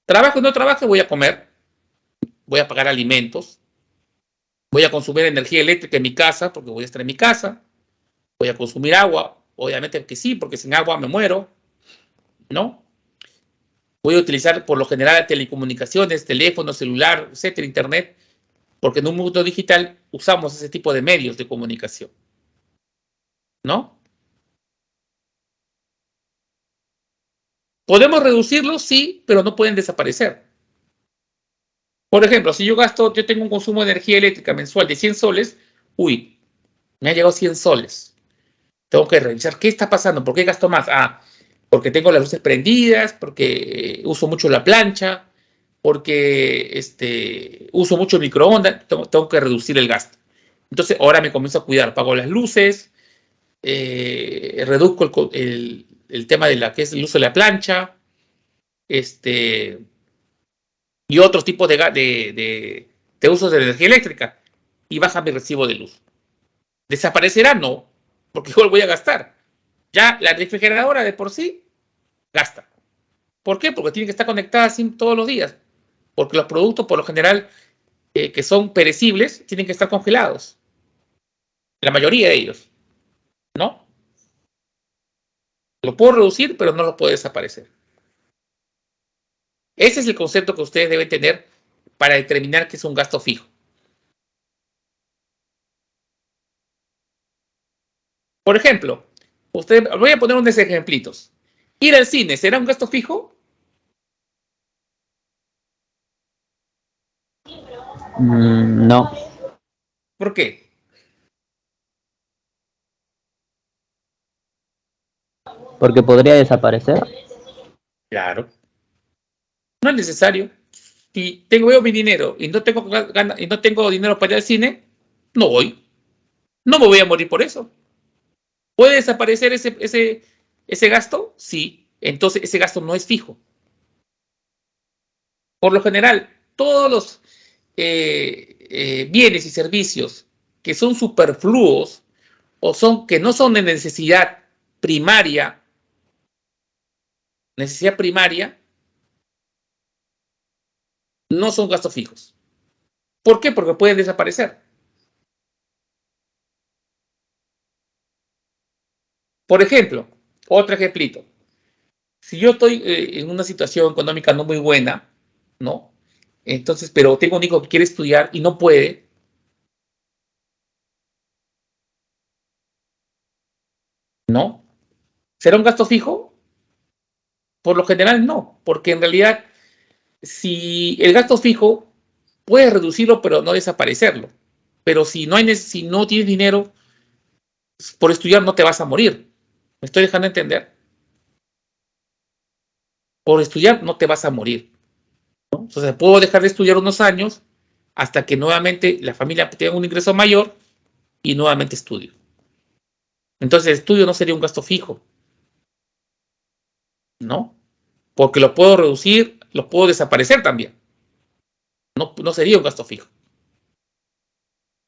Trabaje o no trabaje, voy a comer, voy a pagar alimentos, voy a consumir energía eléctrica en mi casa, porque voy a estar en mi casa, voy a consumir agua, obviamente que sí, porque sin agua me muero, ¿no? Voy a utilizar por lo general telecomunicaciones, teléfono, celular, etcétera, internet, porque en un mundo digital usamos ese tipo de medios de comunicación, ¿no? ¿Podemos reducirlos? Sí, pero no pueden desaparecer. Por ejemplo, si yo tengo un consumo de energía eléctrica mensual de 100 soles, uy, me ha llegado 100 soles. Tengo que revisar qué está pasando, por qué gasto más. Ah, porque tengo las luces prendidas, porque uso mucho la plancha, porque uso mucho el microondas, tengo que reducir el gasto. Entonces, ahora me comienzo a cuidar, pago las luces, reduzco el tema de que es el uso de la plancha, y otros tipos de usos de energía eléctrica, y baja mi recibo de luz. ¿Desaparecerá? No, porque igual voy a gastar. Ya la refrigeradora de por sí gasta. ¿Por qué? Porque tiene que estar conectada todos los días. Porque los productos, por lo general, que son perecibles, tienen que estar congelados. La mayoría de ellos, ¿no? Lo puedo reducir, pero no lo puedo desaparecer. Ese es el concepto que ustedes deben tener para determinar qué es un gasto fijo. Por ejemplo, voy a poner unos ejemplitos. Ir al cine, ¿será un gasto fijo? No, ¿Por qué? porque podría desaparecer. Claro. No es necesario. Si veo mi dinero y no tengo dinero para ir al cine, no voy. No me voy a morir por eso. ¿Puede desaparecer ese gasto? Sí. Entonces ese gasto no es fijo. Por lo general, todos los bienes y servicios que son superfluos o que no son de necesidad primaria, no son gastos fijos. ¿Por qué? Porque pueden desaparecer. Por ejemplo, otro ejemplito. Si yo estoy en una situación económica no muy buena, ¿no? Entonces, pero tengo un hijo que quiere estudiar y no puede, ¿no? ¿Será un gasto fijo? Por lo general no, porque en realidad si el gasto fijo puedes reducirlo pero no desaparecerlo. Pero si no tienes dinero por estudiar no te vas a morir. ¿Me estoy dejando entender? Por estudiar no te vas a morir, ¿no? Entonces puedo dejar de estudiar unos años hasta que nuevamente la familia tenga un ingreso mayor y nuevamente estudio. Entonces el estudio no sería un gasto fijo, ¿no? Porque lo puedo reducir, lo puedo desaparecer también. No sería un gasto fijo.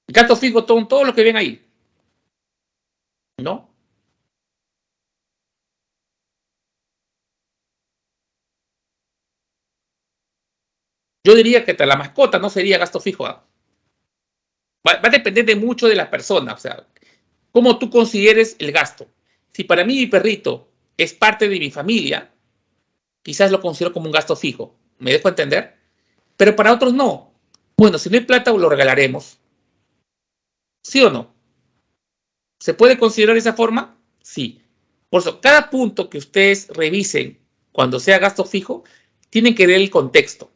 El gasto fijo, todo lo que ven ahí, ¿no? Yo diría que hasta la mascota no sería gasto fijo, ¿eh? Va a depender de mucho de la persona, o sea, cómo tú consideres el gasto. Si para mí mi perrito es parte de mi familia, quizás lo considero como un gasto fijo. ¿Me dejo entender? Pero para otros no. Bueno, si no hay plata, lo regalaremos. ¿Sí o no? ¿Se puede considerar de esa forma? Sí. Por eso, cada punto que ustedes revisen cuando sea gasto fijo, tienen que ver el contexto,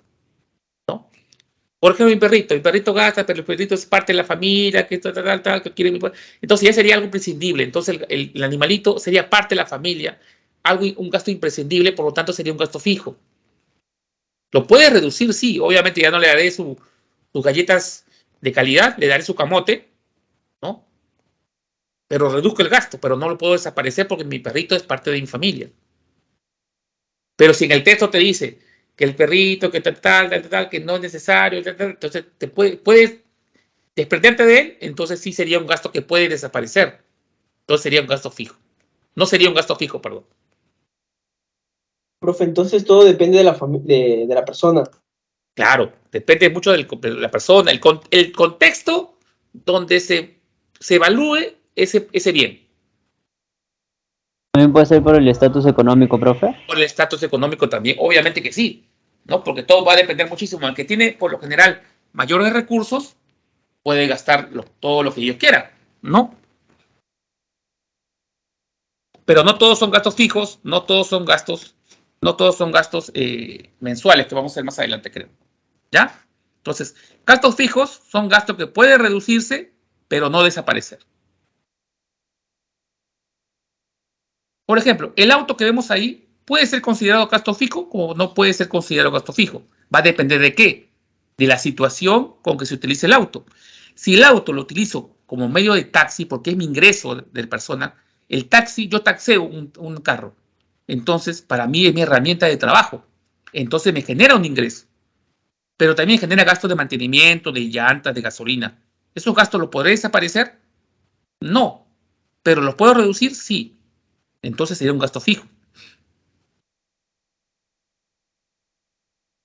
¿no? Por ejemplo, mi perrito gasta, pero el perrito es parte de la familia, que tal, que quiere mi perrito. Entonces ya sería algo imprescindible. Entonces el animalito sería parte de la familia, un gasto imprescindible, por lo tanto sería un gasto fijo. Lo puede reducir, sí. Obviamente ya no le daré sus galletas de calidad, le daré su camote, ¿no? Pero reduzco el gasto, pero no lo puedo desaparecer porque mi perrito es parte de mi familia. Pero si en el texto te dice que el perrito, que tal, que no es necesario, entonces te puedes desprenderte de él, entonces sí sería un gasto que puede desaparecer. Entonces sería un gasto fijo. No sería un gasto fijo, perdón. Profe, entonces todo depende de la persona. Claro, depende mucho de la persona, el contexto donde se evalúe ese bien. ¿También puede ser por el estatus económico, profe? Por el estatus económico también, obviamente que sí, ¿no? Porque todo va a depender muchísimo. El que tiene, por lo general, mayores recursos, puede gastar todo lo que ellos quieran, ¿no? Pero no todos son gastos fijos, no todos son gastos mensuales, que vamos a ver más adelante, creo. ¿Ya? Entonces, gastos fijos son gastos que pueden reducirse, pero no desaparecer. Por ejemplo, el auto que vemos ahí puede ser considerado gasto fijo o no puede ser considerado gasto fijo. Va a depender de qué, de la situación con que se utilice el auto. Si el auto lo utilizo como medio de taxi, porque es mi ingreso de persona, el taxi, yo taxeo un carro. Entonces, para mí es mi herramienta de trabajo. Entonces me genera un ingreso. Pero también genera gastos de mantenimiento, de llantas, de gasolina. ¿Esos gastos los podré desaparecer? No. ¿Pero los puedo reducir? Sí. Entonces sería un gasto fijo.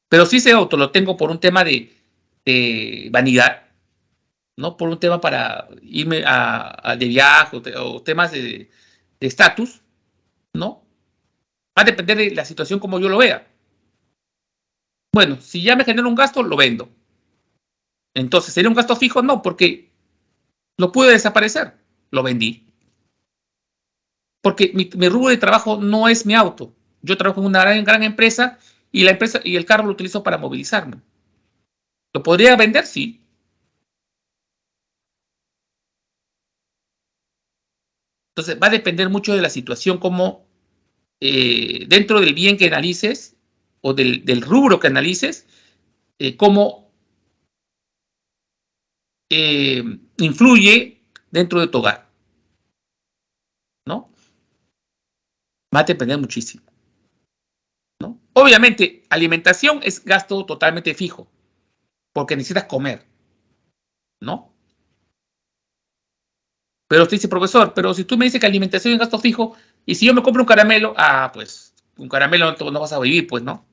Pero si ese auto lo tengo por un tema de vanidad, no por un tema para irme de viaje o temas de estatus, ¿no? Va a depender de la situación como yo lo vea. Bueno, si ya me genera un gasto, lo vendo. Entonces, ¿sería un gasto fijo? No, porque lo pude desaparecer. Lo vendí. Porque mi rubro de trabajo no es mi auto. Yo trabajo en una gran empresa y la empresa y el carro lo utilizo para movilizarme. ¿Lo podría vender? Sí. Entonces, va a depender mucho de la situación como dentro del bien que analices o del rubro que analices, cómo influye dentro de tu hogar, ¿no? Va a depender muchísimo, ¿no? Obviamente, alimentación es gasto totalmente fijo, porque necesitas comer, ¿no? Pero usted dice, profesor, pero si tú me dices que alimentación es gasto fijo, y si yo me compro un caramelo, pues un caramelo no vas a vivir, pues, ¿no?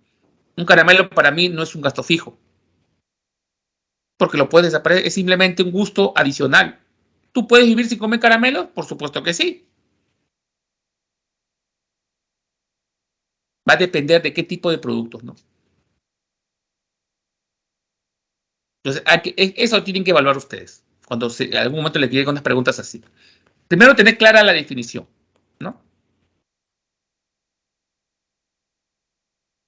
Un caramelo para mí no es un gasto fijo, porque lo puedes desaparecer, es simplemente un gusto adicional. ¿Tú puedes vivir sin comer caramelos? Por supuesto que sí. Va a depender de qué tipo de productos, ¿no? Entonces, eso tienen que evaluar ustedes cuando en algún momento les lleguen unas preguntas así. Primero, tener clara la definición, ¿no?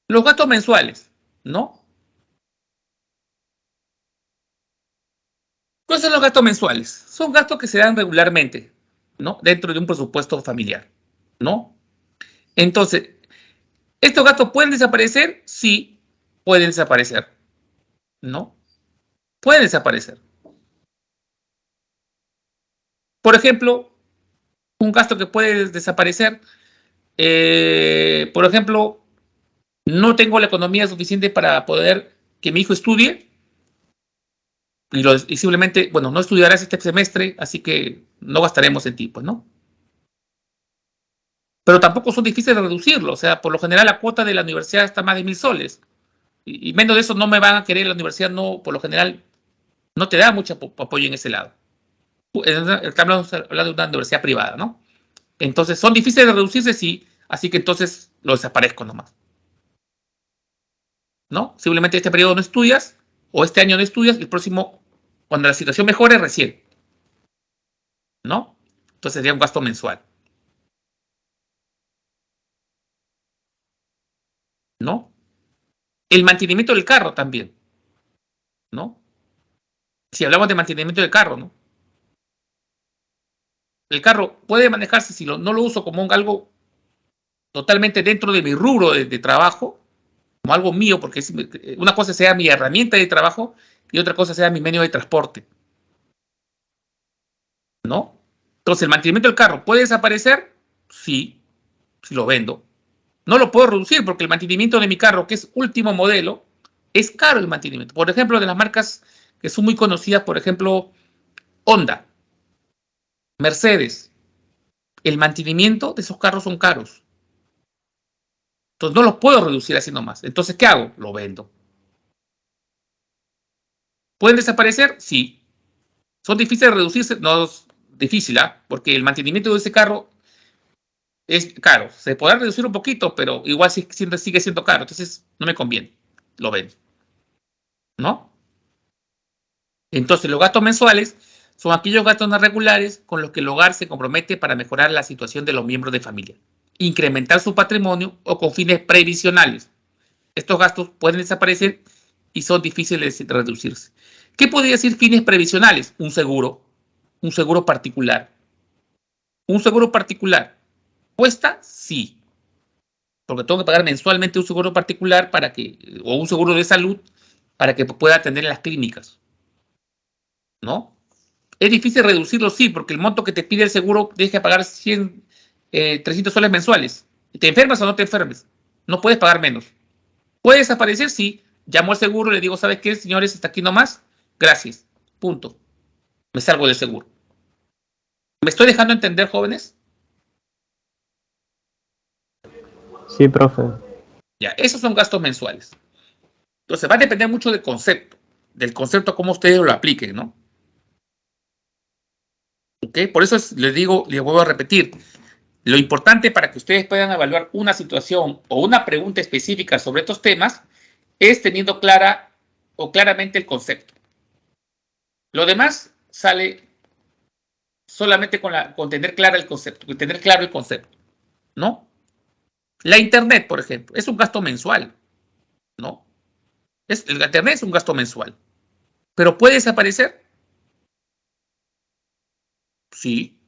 Los gastos mensuales, ¿no? ¿Cuáles son los gastos mensuales? Son gastos que se dan regularmente, ¿no? Dentro de un presupuesto familiar, ¿no? Entonces, ¿estos gastos pueden desaparecer? Sí, pueden desaparecer, ¿no? Pueden desaparecer. Por ejemplo, un gasto que puede desaparecer, por ejemplo, no tengo la economía suficiente para poder que mi hijo estudie y simplemente, bueno, no estudiarás este semestre, así que no gastaremos en ti, pues, ¿no? Pero tampoco son difíciles de reducirlo, o sea, por lo general la cuota de la universidad está más de 1.000 soles y menos de eso no me van a querer, la universidad no, por lo general, no te da mucho apoyo en ese lado. Estamos hablando de una universidad privada, ¿no? Entonces, ¿son difíciles de reducirse? Sí, así que entonces lo desaparezco nomás, ¿no? Simplemente este periodo no estudias, o este año no estudias, el próximo, cuando la situación mejore, recién, ¿no? Entonces sería un gasto mensual, ¿no? El mantenimiento del carro también, ¿no? Si hablamos de mantenimiento del carro, ¿no? El carro puede manejarse si no lo uso como algo totalmente dentro de mi rubro de trabajo, como algo mío, porque una cosa sea mi herramienta de trabajo y otra cosa sea mi medio de transporte, ¿no? Entonces, ¿el mantenimiento del carro puede desaparecer? Sí, si lo vendo. No lo puedo reducir porque el mantenimiento de mi carro, que es último modelo, es caro el mantenimiento. Por ejemplo, de las marcas que son muy conocidas, por ejemplo, Honda, Mercedes, el mantenimiento de esos carros son caros. Entonces no los puedo reducir así nomás. Entonces, ¿qué hago? Lo vendo. ¿Pueden desaparecer? Sí. ¿Son difíciles de reducirse? No es difícil, ¿ah? Porque el mantenimiento de ese carro es caro. Se podrá reducir un poquito, pero igual sigue siendo caro. Entonces, no me conviene. Lo vendo, ¿no? Entonces, los gastos mensuales son aquellos gastos no regulares con los que el hogar se compromete para mejorar la situación de los miembros de familia, incrementar su patrimonio o con fines previsionales. Estos gastos pueden desaparecer y son difíciles de reducirse. ¿Qué podría decir fines previsionales? Un seguro particular. Un seguro particular. ¿Cuesta? Sí. Porque tengo que pagar mensualmente un seguro particular o un seguro de salud para que pueda atender en las clínicas, ¿no? Es difícil reducirlo, sí, porque el monto que te pide el seguro tienes que pagar 300 soles mensuales. ¿Te enfermas o no te enfermes? No puedes pagar menos. ¿Puede desaparecer? Sí. Llamo al seguro y le digo, ¿sabes qué, señores? Hasta aquí nomás. Gracias. Punto. Me salgo del seguro. ¿Me estoy dejando entender, jóvenes? Sí, profe. Ya, esos son gastos mensuales. Entonces, va a depender mucho del concepto cómo ustedes lo apliquen, ¿no? ¿Ok? Por eso les digo, les vuelvo a repetir, lo importante para que ustedes puedan evaluar una situación o una pregunta específica sobre estos temas es teniendo claramente el concepto. Lo demás sale solamente con tener claro el concepto, ¿no? La internet, por ejemplo, es un gasto mensual, ¿no? El internet es un gasto mensual. ¿Pero puede desaparecer? Sí.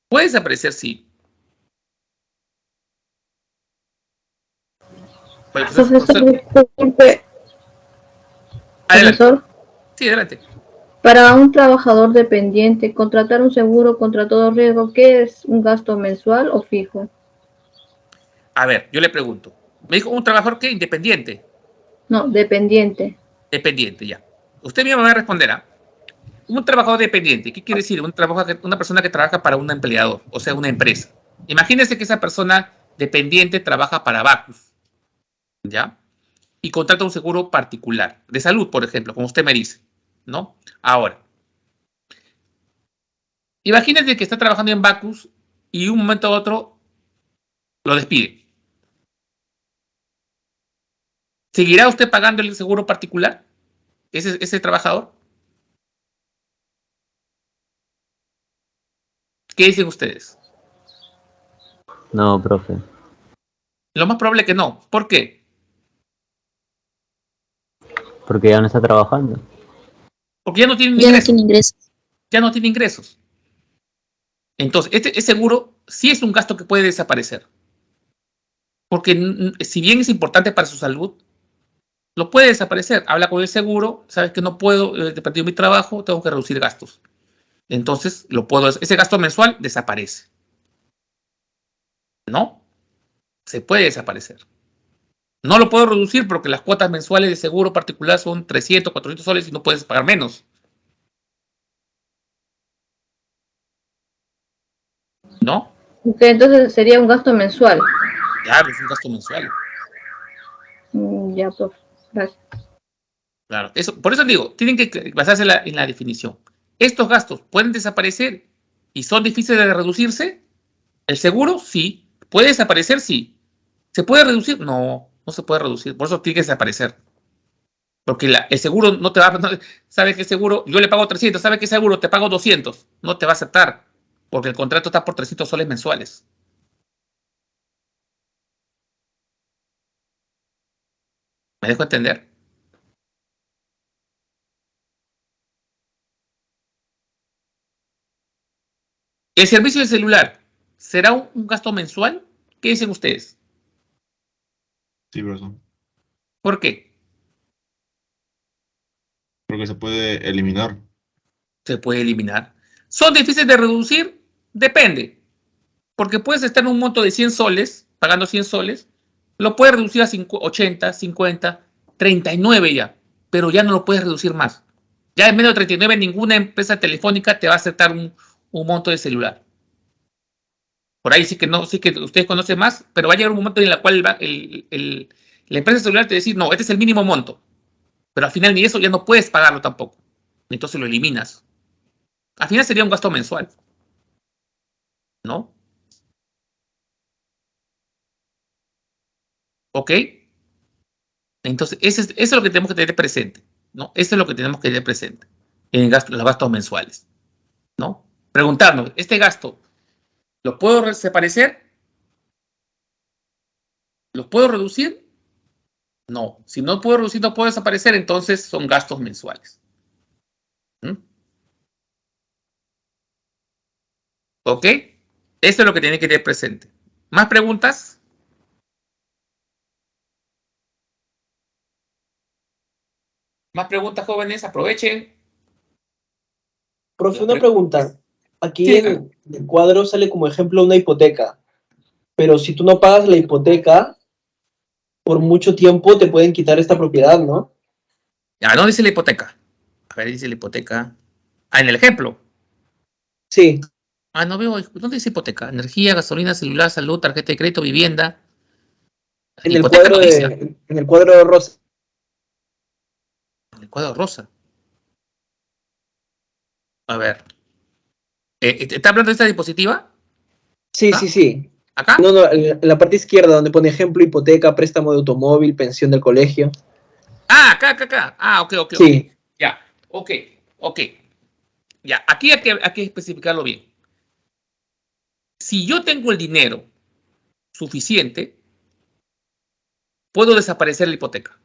Puede desaparecer, sí. Profesor, disculpe, Adelante. profesor. Sí, adelante. Para un trabajador dependiente, contratar un seguro contra todo riesgo, ¿qué es un gasto mensual o fijo? A ver, yo le pregunto. Me dijo un trabajador que independiente. No, dependiente. Dependiente, ya. Usted mismo me va a responder, ¿ah? Un trabajador dependiente, ¿qué quiere decir? Una persona que trabaja para un empleador, o sea, una empresa. Imagínese que esa persona dependiente trabaja para Bacus, ¿ya? Y contrata un seguro particular, de salud, por ejemplo, como usted me dice, ¿no? Ahora, imagínese que está trabajando en Bacus y de un momento a otro lo despide. ¿Seguirá usted pagando el seguro particular? ¿Ese trabajador? ¿Qué dicen ustedes? No, profe. Lo más probable que no. ¿Por qué? Porque ya no está trabajando. Porque ya no tiene Ya no ingresos. tiene ingresos. Ya no tiene ingresos. Entonces, este seguro sí es un gasto que puede desaparecer. Porque si bien es importante para su salud, lo puede desaparecer. Habla con el seguro, sabes que no puedo, he perdido mi trabajo, tengo que reducir gastos. Entonces, ese gasto mensual desaparece. ¿No? Se puede desaparecer. No lo puedo reducir porque las cuotas mensuales de seguro particular son 300, 400 soles y no puedes pagar menos. ¿No? Ok, entonces sería un gasto mensual. Claro, es un gasto mensual. Ya, profe. Gracias. Claro. Por eso digo, tienen que basarse en la definición. Estos gastos pueden desaparecer y son difíciles de reducirse. ¿El seguro? Sí. ¿Puede desaparecer? Sí. ¿Se puede reducir? No, no se puede reducir. Por eso tiene que desaparecer. Porque el seguro no te va a... ¿Sabe qué seguro? Yo le pago 300. ¿Sabe qué seguro? Te pago 200. No te va a aceptar. Porque el contrato está por 300 soles mensuales. ¿Me dejo entender? ¿El servicio de celular será un gasto mensual? ¿Qué dicen ustedes? Sí, profesor. ¿Por qué? Porque se puede eliminar. Se puede eliminar. ¿Son difíciles de reducir? Depende. Porque puedes estar en un monto de 100 soles, pagando 100 soles, lo puedes reducir a 80, 50, 39 ya, pero ya no lo puedes reducir más. Ya en menos de 39 ninguna empresa telefónica te va a aceptar un monto de celular. Por ahí sí que no, sí que ustedes conocen más, pero va a llegar un momento en el cual la empresa celular te va a decir, no, este es el mínimo monto. Pero al final ni eso ya no puedes pagarlo tampoco. Entonces lo eliminas. Al final sería un gasto mensual. ¿No? ¿Ok? Entonces, eso es lo que tenemos que tener presente. ¿No? Eso es lo que tenemos que tener presente en los gastos mensuales. ¿No? Preguntarnos, ¿este gasto lo puedo desaparecer? ¿Lo puedo reducir? No. Si no puedo reducir, no puedo desaparecer, entonces son gastos mensuales. ¿Mm? ¿Ok? Eso es lo que tiene que tener presente. ¿Más preguntas? ¿Más preguntas, jóvenes? Aprovechen. Profe, una pregunta. Aquí Sí. en el cuadro sale como ejemplo una hipoteca, pero si tú no pagas la hipoteca, por mucho tiempo te pueden quitar esta propiedad, ¿no? Ah, ¿dónde dice la hipoteca? A ver, dice la hipoteca. Ah, en el ejemplo. Sí, Ah, no veo. ¿Dónde dice hipoteca? Energía, gasolina, celular, salud, tarjeta de crédito, vivienda. en el Hipoteca cuadro no dice. en el cuadro rosa. En el cuadro rosa. A ver. ¿Está hablando de esta diapositiva? Sí, ¿Ah? sí, sí. ¿Acá? No, no, en la parte izquierda donde pone ejemplo, hipoteca, préstamo de automóvil, pensión del colegio. Ah, acá. Ah, ok. Sí, Ya, ok. Ya, aquí hay que especificarlo bien. Si yo tengo el dinero suficiente, puedo desaparecer la hipoteca.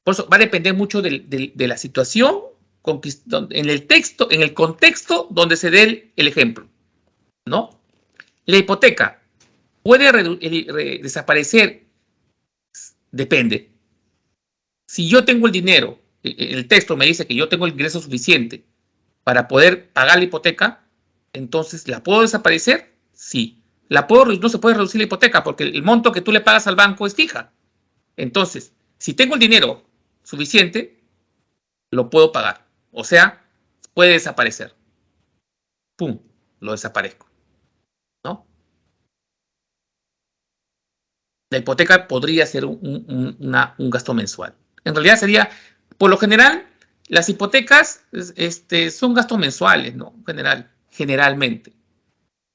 Por eso va a depender mucho de la situación en el contexto donde se dé el ejemplo, ¿no? La hipoteca puede desaparecer, depende. Si yo tengo el dinero, el texto me dice que yo tengo el ingreso suficiente para poder pagar la hipoteca, entonces ¿la puedo desaparecer? Sí. No se puede reducir la hipoteca porque el monto que tú le pagas al banco es fija. Entonces, si tengo el dinero suficiente, lo puedo pagar. O sea, puede desaparecer. ¡Pum! Lo desaparezco. ¿No? La hipoteca podría ser un gasto mensual. En realidad sería, por lo general, las hipotecas son gastos mensuales, ¿no? Generalmente,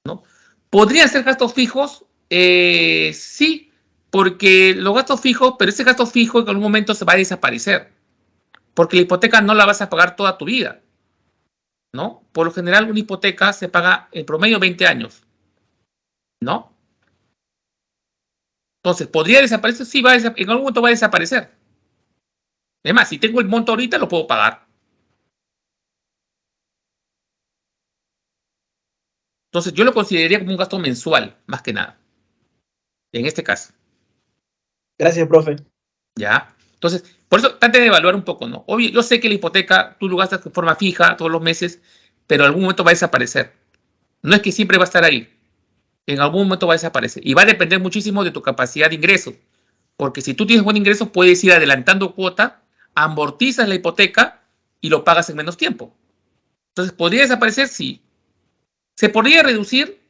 ¿no? ¿Podrían ser gastos fijos? Sí, porque los gastos fijos, pero ese gasto fijo en algún momento se va a desaparecer, porque la hipoteca no la vas a pagar toda tu vida, ¿no? Por lo general, una hipoteca se paga en promedio 20 años, ¿no? Entonces, ¿podría desaparecer? Sí, en algún momento va a desaparecer. Además, si tengo el monto ahorita, lo puedo pagar. Entonces, yo lo consideraría como un gasto mensual, más que nada. En este caso. Gracias, profe. ¿Ya? Entonces, por eso traten de evaluar un poco, ¿no? Obvio, yo sé que la hipoteca tú lo gastas de forma fija todos los meses, pero en algún momento va a desaparecer. No es que siempre va a estar ahí. En algún momento va a desaparecer. Y va a depender muchísimo de tu capacidad de ingreso. Porque si tú tienes buen ingreso, puedes ir adelantando cuota, amortizas la hipoteca y lo pagas en menos tiempo. Entonces, ¿podría desaparecer? Sí. ¿Se podría reducir?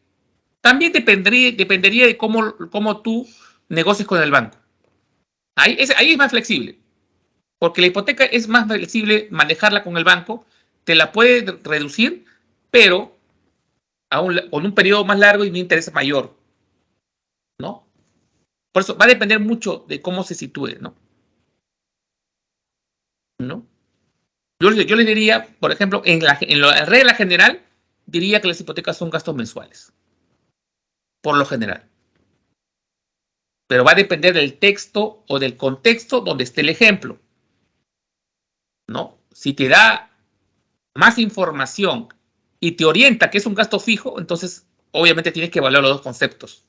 También dependería de cómo tú negocies con el banco. Ahí es más flexible. Porque la hipoteca es más flexible manejarla con el banco, te la puede reducir, pero con un periodo más largo y un interés mayor, ¿no? Por eso va a depender mucho de cómo se sitúe, ¿no? Yo les diría, por ejemplo, en la regla general, diría que las hipotecas son gastos mensuales, por lo general. Pero va a depender del texto o del contexto donde esté el ejemplo, ¿no? Si te da más información y te orienta que es un gasto fijo, entonces obviamente tienes que evaluar los dos conceptos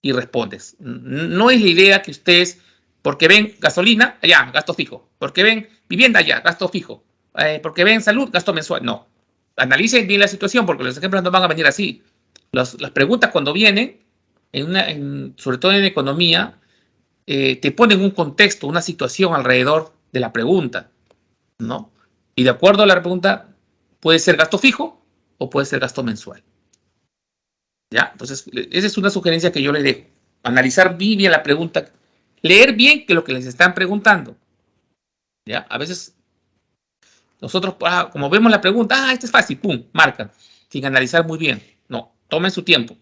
y respondes. No es la idea que ustedes, porque ven gasolina, ya, gasto fijo. Porque ven vivienda, ya, gasto fijo. Porque ven salud, gasto mensual. No. Analicen bien la situación porque los ejemplos no van a venir así. Las preguntas cuando vienen, sobre todo en economía, te ponen un contexto, una situación alrededor de la pregunta, ¿no? Y de acuerdo a la pregunta, puede ser gasto fijo o puede ser gasto mensual. ¿Ya? Entonces, esa es una sugerencia que yo les dejo. Analizar bien la pregunta, leer bien que lo que les están preguntando. ¿Ya? A veces nosotros, como vemos la pregunta, esto es fácil, pum, marcan, sin analizar muy bien. No, tomen su tiempo.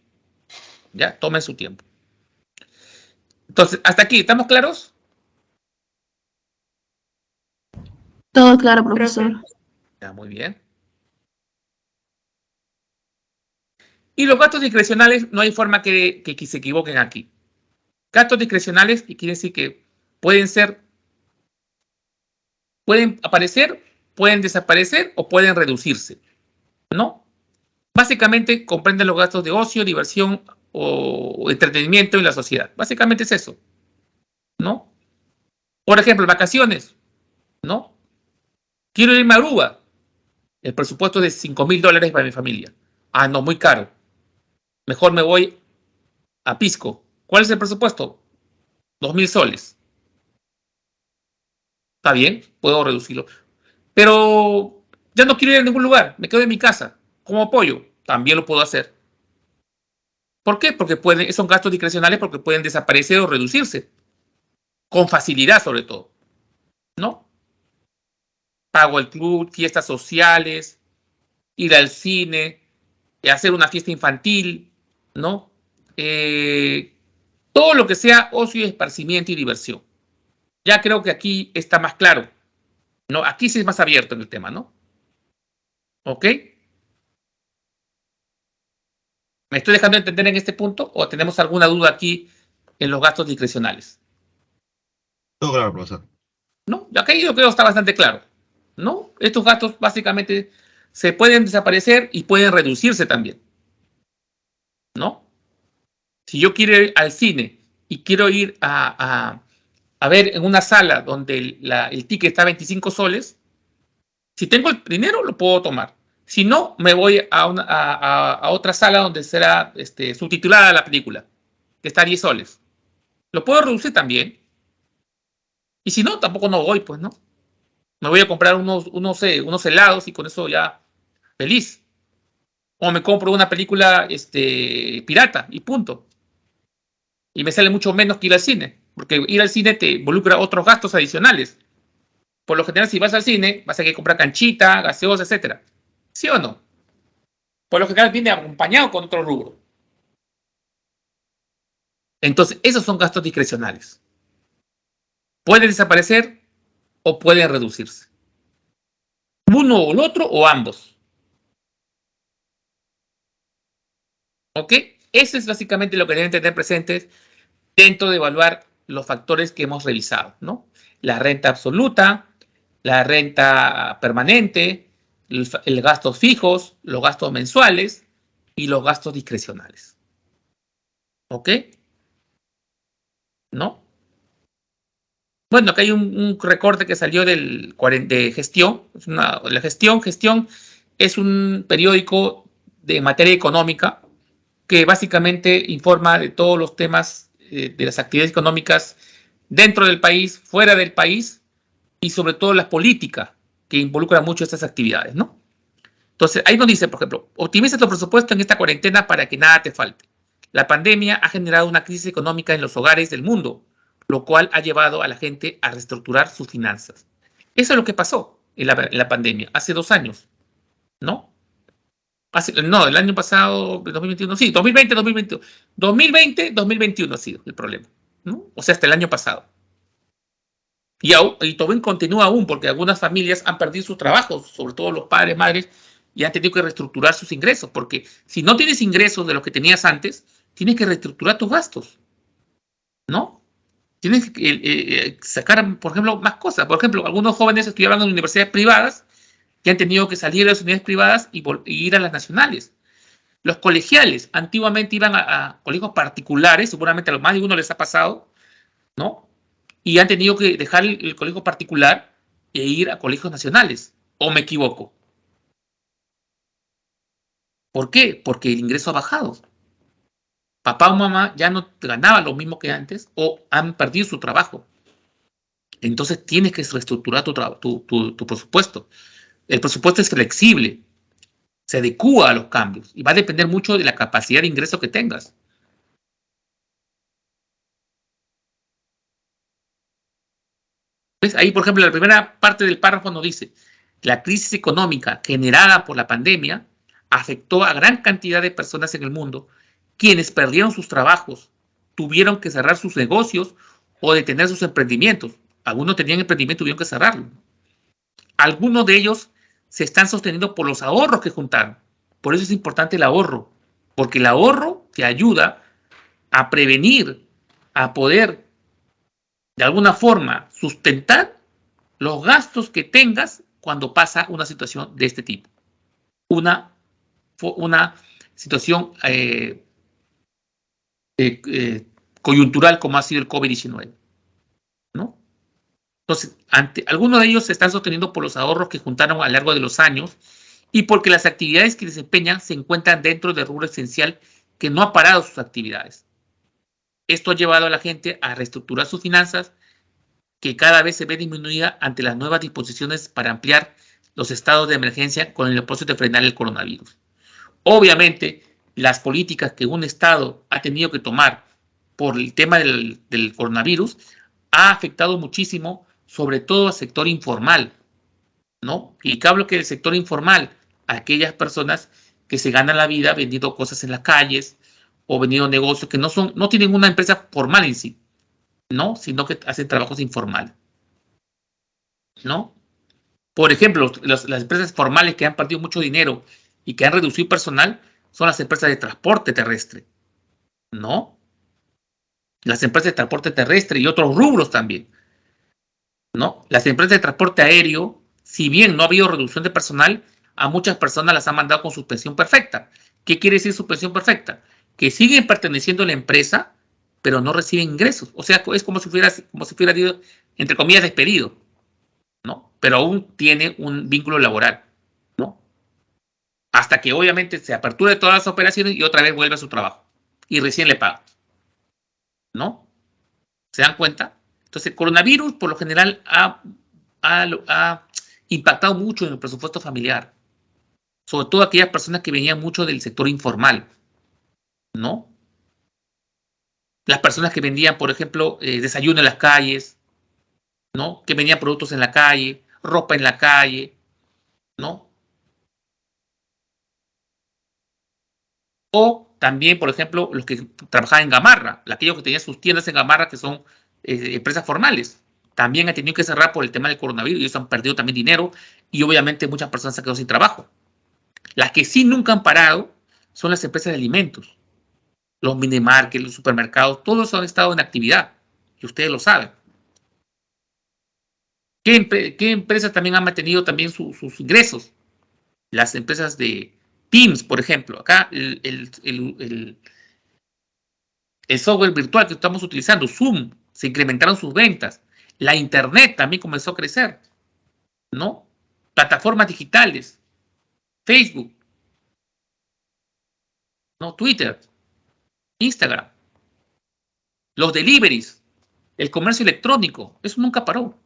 ¿Ya? Tomen su tiempo. Entonces, hasta aquí, ¿estamos claros? Todo claro, profesor. Ya, muy bien. Y los gastos discrecionales, no hay forma que se equivoquen aquí. Gastos discrecionales, y quiere decir que pueden aparecer, pueden desaparecer o pueden reducirse, ¿no? Básicamente comprenden los gastos de ocio, diversión o entretenimiento en la sociedad. Básicamente es eso, ¿no? Por ejemplo, vacaciones, ¿no? Quiero irme a Aruba. El presupuesto es de $5,000 para mi familia. No, muy caro. Mejor me voy a Pisco. ¿Cuál es el presupuesto? 2,000 soles. Está bien, puedo reducirlo. Pero ya no quiero ir a ningún lugar, me quedo en mi casa. ¿Cómo apoyo? También lo puedo hacer. ¿Por qué? Porque son gastos discrecionales porque pueden desaparecer o reducirse. Con facilidad, sobre todo. ¿No? Pago el club, fiestas sociales, ir al cine, hacer una fiesta infantil, ¿no? Todo lo que sea ocio, esparcimiento y diversión. Ya creo que aquí está más claro, ¿no? Aquí sí es más abierto en el tema, ¿no? ¿Ok? ¿Me estoy dejando entender en este punto o tenemos alguna duda aquí en los gastos discrecionales? Todo claro, profesor. ¿No? Aquí yo creo que está bastante claro, ¿no? Estos gastos básicamente se pueden desaparecer y pueden reducirse también, ¿no? Si yo quiero ir al cine y quiero ir a ver en una sala donde el ticket está a 25 soles, si tengo el dinero lo puedo tomar. Si no, me voy a otra sala donde será subtitulada la película, que está a 10 soles. Lo puedo reducir también. Y si no, tampoco no voy, pues, ¿no? Me voy a comprar unos helados y con eso ya feliz. O me compro una película pirata y punto. Y me sale mucho menos que ir al cine, porque ir al cine te involucra otros gastos adicionales. Por lo general, si vas al cine, vas a tener que comprar canchita, gaseosa, etc. ¿Sí o no? Por lo general viene acompañado con otro rubro. Entonces, esos son gastos discrecionales. Pueden desaparecer o pueden reducirse. Uno o el otro o ambos. ¿Ok? Eso es básicamente lo que deben tener presentes dentro de evaluar los factores que hemos revisado, ¿no? La renta absoluta, la renta permanente, el gastos fijos, los gastos mensuales y los gastos discrecionales. ¿Ok? ¿No? Bueno, acá hay un recorte que salió de Gestión. La Gestión es un periódico de materia económica que básicamente informa de todos los temas de las actividades económicas dentro del país, fuera del país y sobre todo las políticas que involucran mucho estas actividades, ¿no? Entonces, ahí nos dice, por ejemplo, optimiza tu presupuesto en esta cuarentena para que nada te falte. La pandemia ha generado una crisis económica en los hogares del mundo, lo cual ha llevado a la gente a reestructurar sus finanzas. Eso es lo que pasó en la pandemia, hace 2 años, ¿no? No, el año pasado, 2021, sí, 2020, 2021. 2020, 2021 ha sido el problema, ¿no? O sea, hasta el año pasado. Y todavía continúa aún, porque algunas familias han perdido sus trabajos, sobre todo los padres, madres, y han tenido que reestructurar sus ingresos, porque si no tienes ingresos de los que tenías antes, tienes que reestructurar tus gastos, ¿no? Tienes que sacar, por ejemplo, más cosas. Por ejemplo, algunos jóvenes estudiaban en universidades privadas que han tenido que salir de las unidades privadas y ir a las nacionales. Los colegiales antiguamente iban a colegios particulares, seguramente a lo más de uno les ha pasado, ¿no? Y han tenido que dejar el colegio particular e ir a colegios nacionales. ¿O me equivoco? ¿Por qué? Porque el ingreso ha bajado. Papá o mamá ya no ganaba lo mismo que antes o han perdido su trabajo. Entonces tienes que reestructurar tu presupuesto. El presupuesto es flexible, se adecúa a los cambios y va a depender mucho de la capacidad de ingreso que tengas. ¿Ves? Ahí, por ejemplo, la primera parte del párrafo nos dice: la crisis económica generada por la pandemia afectó a gran cantidad de personas en el mundo, quienes perdieron sus trabajos, tuvieron que cerrar sus negocios o detener sus emprendimientos. Algunos tenían emprendimiento y tuvieron que cerrarlo. Algunos de ellos se están sosteniendo por los ahorros que juntaron. Por eso es importante el ahorro, porque el ahorro te ayuda a prevenir, a poder de alguna forma sustentar los gastos que tengas cuando pasa una situación de este tipo. Una situación coyuntural como ha sido el COVID-19, ¿no? Entonces, algunos de ellos se están sosteniendo por los ahorros que juntaron a lo largo de los años y porque las actividades que desempeñan se encuentran dentro del rubro esencial que no ha parado sus actividades. Esto ha llevado a la gente a reestructurar sus finanzas, que cada vez se ve disminuida ante las nuevas disposiciones para ampliar los estados de emergencia con el propósito de frenar el coronavirus. Obviamente, las políticas que un estado ha tenido que tomar por el tema del coronavirus ha afectado muchísimo, sobre todo al sector informal, ¿no? Y que hablo que el sector informal, aquellas personas que se ganan la vida vendiendo cosas en las calles o vendiendo negocios que no tienen una empresa formal en sí, ¿no? Sino que hacen trabajos informales, ¿no? Por ejemplo, las empresas formales que han perdido mucho dinero y que han reducido personal son las empresas de transporte terrestre, ¿no? Las empresas de transporte terrestre y otros rubros también, ¿no? Las empresas de transporte aéreo, si bien no ha habido reducción de personal, a muchas personas las han mandado con suspensión perfecta. ¿Qué quiere decir suspensión perfecta? Que siguen perteneciendo a la empresa, pero no reciben ingresos. O sea, es como si fuera entre comillas, despedido, ¿no? Pero aún tiene un vínculo laboral, ¿no? Hasta que obviamente se aperture todas las operaciones y otra vez vuelve a su trabajo. Y recién le pagan, ¿no? ¿Se dan cuenta? Entonces, el coronavirus, por lo general, ha impactado mucho en el presupuesto familiar. Sobre todo aquellas personas que venían mucho del sector informal, ¿no? Las personas que vendían, por ejemplo, desayuno en las calles, ¿no? Que vendían productos en la calle, ropa en la calle, ¿no? O también, por ejemplo, los que trabajaban en Gamarra, aquellos que tenían sus tiendas en Gamarra, que son empresas formales, también han tenido que cerrar por el tema del coronavirus y ellos han perdido también dinero y obviamente muchas personas se han quedado sin trabajo. Las que sí nunca han parado son las empresas de alimentos, Los minimarkets, los supermercados, todos han estado en actividad. Y ustedes lo saben. ¿Qué empresas también han mantenido también sus ingresos? Las empresas de Teams, por ejemplo. Acá el software virtual que estamos utilizando, Zoom, se incrementaron sus ventas. La Internet también comenzó a crecer, ¿no? Plataformas digitales, Facebook, ¿no? Twitter, Instagram, los deliveries, el comercio electrónico, eso nunca paró.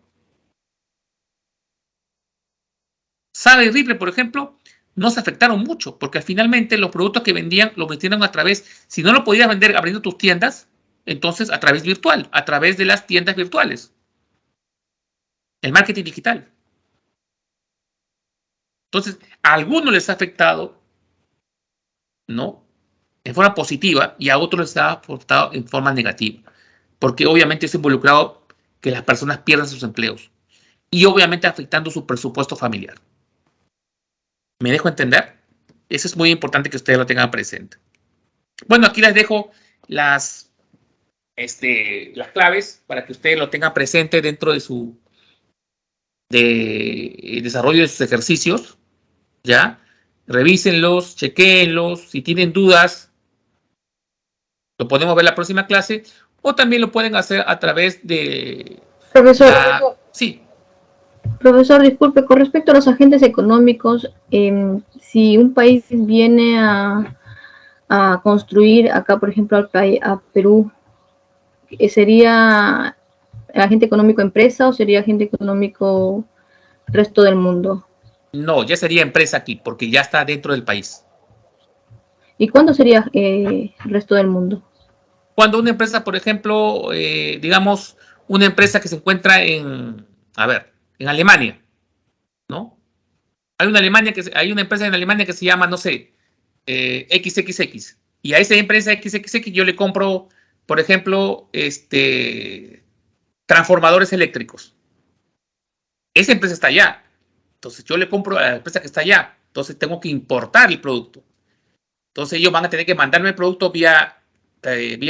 Saba y Ripley, por ejemplo, no se afectaron mucho, porque finalmente los productos que vendían, los vendieron a través, si no lo podías vender abriendo tus tiendas, entonces a través virtual, a través de las tiendas virtuales. El marketing digital. Entonces, a algunos les ha afectado, ¿no? En forma positiva, y a otros les ha afectado en forma negativa, porque obviamente es involucrado que las personas pierdan sus empleos, y obviamente afectando su presupuesto familiar. ¿Me dejo entender? Eso es muy importante que ustedes lo tengan presente. Bueno, aquí les dejo las claves para que ustedes lo tengan presente dentro de su desarrollo de sus ejercicios. ¿Ya? Revísenlos, chequéenlos. Si tienen dudas, lo podemos ver en la próxima clase, o también lo pueden hacer a través de... Profesor, Sí. Profesor, disculpe, con respecto a los agentes económicos, si un país viene a construir acá, por ejemplo, a Perú, ¿sería agente económico empresa o sería agente económico resto del mundo? No, ya sería empresa aquí, porque ya está dentro del país. ¿Y cuándo sería el resto del mundo? Cuando una empresa, por ejemplo, digamos, una empresa que se encuentra en Alemania, ¿no? Hay una empresa en Alemania que se llama, no sé, XXX. Y a esa empresa XXX yo le compro, por ejemplo, transformadores eléctricos. Esa empresa está allá. Entonces yo le compro a la empresa que está allá. Entonces tengo que importar el producto. Entonces ellos van a tener que mandarme el producto vía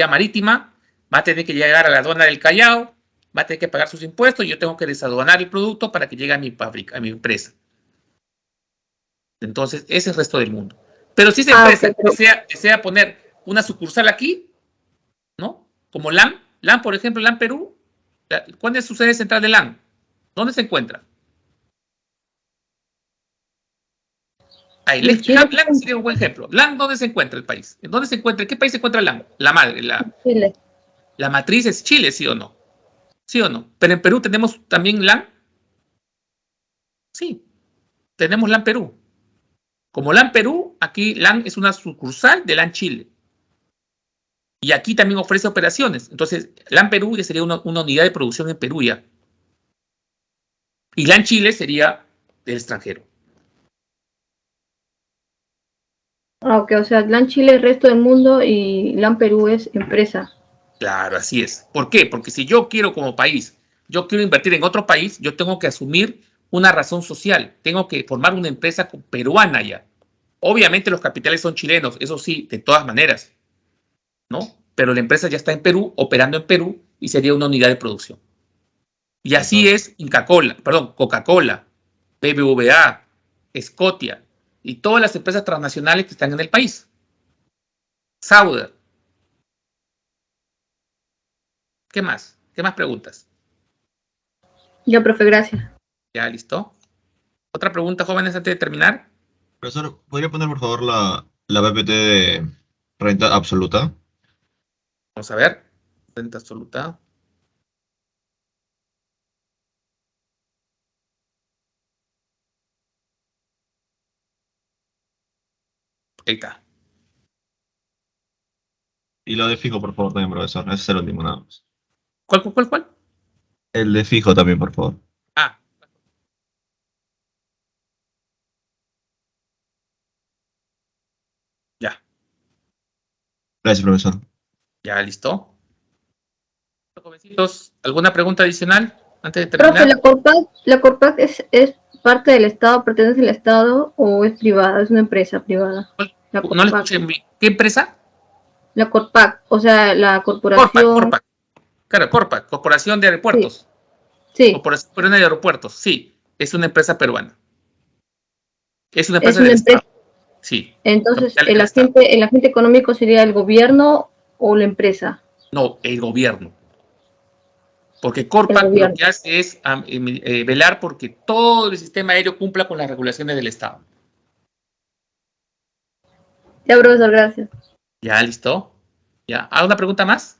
marítima, va a tener que llegar a la aduana del Callao, va a tener que pagar sus impuestos, y yo tengo que desaduanar el producto para que llegue a mi fábrica, a mi empresa. Entonces, ese es el resto del mundo. Pero si esa empresa desea poner una sucursal aquí, ¿no? Como LAN, por ejemplo, LAN Perú, ¿cuál es su sede central de LAN? ¿Dónde se encuentra? Ahí, LAN sería un buen ejemplo. LAN, ¿dónde se encuentra el país? ¿En dónde se encuentra? ¿En qué país se encuentra LAN? La madre, Chile. La matriz es Chile, ¿sí o no? ¿Sí o no? Pero en Perú tenemos también LAN. Sí, tenemos LAN Perú. Como LAN Perú, aquí LAN es una sucursal de LAN Chile. Y aquí también ofrece operaciones. Entonces, LAN Perú ya sería una unidad de producción en Perú ya. Y LAN Chile sería del extranjero. Ok, o sea, LAN Chile es resto del mundo y LAN Perú es empresa. Claro, así es. ¿Por qué? Porque si yo quiero como país, yo quiero invertir en otro país, yo tengo que asumir una razón social. Tengo que formar una empresa peruana ya. Obviamente los capitales son chilenos, eso sí, de todas maneras, ¿no? Pero la empresa ya está en Perú, operando en Perú, y sería una unidad de producción. Y así es Coca-Cola, BBVA, Scotia, y todas las empresas transnacionales que están en el país. Sauder. ¿Qué más? ¿Qué más preguntas? Ya, profe, gracias. Ya, listo. ¿Otra pregunta, jóvenes, antes de terminar? Profesor, ¿podría poner por favor la PPT de renta absoluta? Vamos a ver. Renta absoluta. Ahí está. Y lo de fijo, por favor, también, profesor. Ese es el último, nada más. ¿Cuál? El de fijo también, por favor. Ah. Ya. Gracias, profesor. Ya, listo. Jovencitos, ¿alguna pregunta adicional antes de terminar? Profe, ¿la Corpac es parte del Estado, pertenece al Estado o es privada? Es una empresa privada. No le escuché bien. ¿Qué empresa? La Corpac, o sea, la corporación. Corpac. Claro, Corpac, Corporación de Aeropuertos. Sí, Corporación Peruana de Aeropuertos, sí, es una empresa peruana. Es una empresa una del empresa. Estado. Sí. Entonces, capital del Estado. el agente económico sería el gobierno o la empresa. No, el gobierno. Porque Corpac El gobierno. lo que hace es velar porque todo el sistema aéreo cumpla con las regulaciones del Estado. Ya, profesor, gracias. ¿Ya listo? ¿Ya? ¿Alguna pregunta más?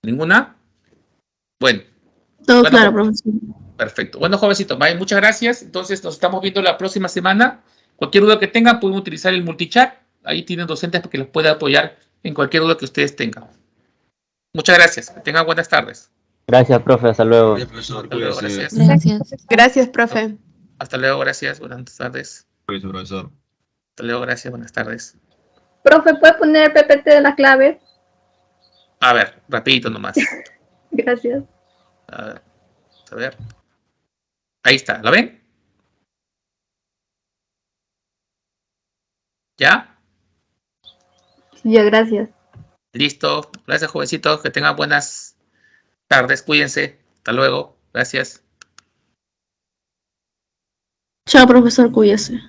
¿Ninguna? Bueno, Todo Bueno, claro, profesor. perfecto. Bueno, jovencito, bye, muchas gracias. Entonces nos estamos viendo la próxima semana. Cualquier duda que tengan, pueden utilizar el multichat. Ahí tienen docentes que les pueda apoyar en cualquier duda que ustedes tengan. Muchas gracias. Que tengan buenas tardes. Gracias, profe. Hasta luego. Gracias, profesor. Hasta luego, Cuídese. gracias. Gracias. Gracias, profe. Hasta luego, gracias. Buenas tardes. Cuídese, profesor. Hasta luego, gracias. Buenas tardes. Profe, ¿puede poner el PPT de la clave? A ver, rapidito nomás. Gracias. A ver. Ahí está, ¿lo ven? ¿Ya? Sí, ya, gracias. Listo. Gracias, jovencitos. Que tengan buenas tardes. Cuídense. Hasta luego. Gracias. Chao, profesor, cuídese.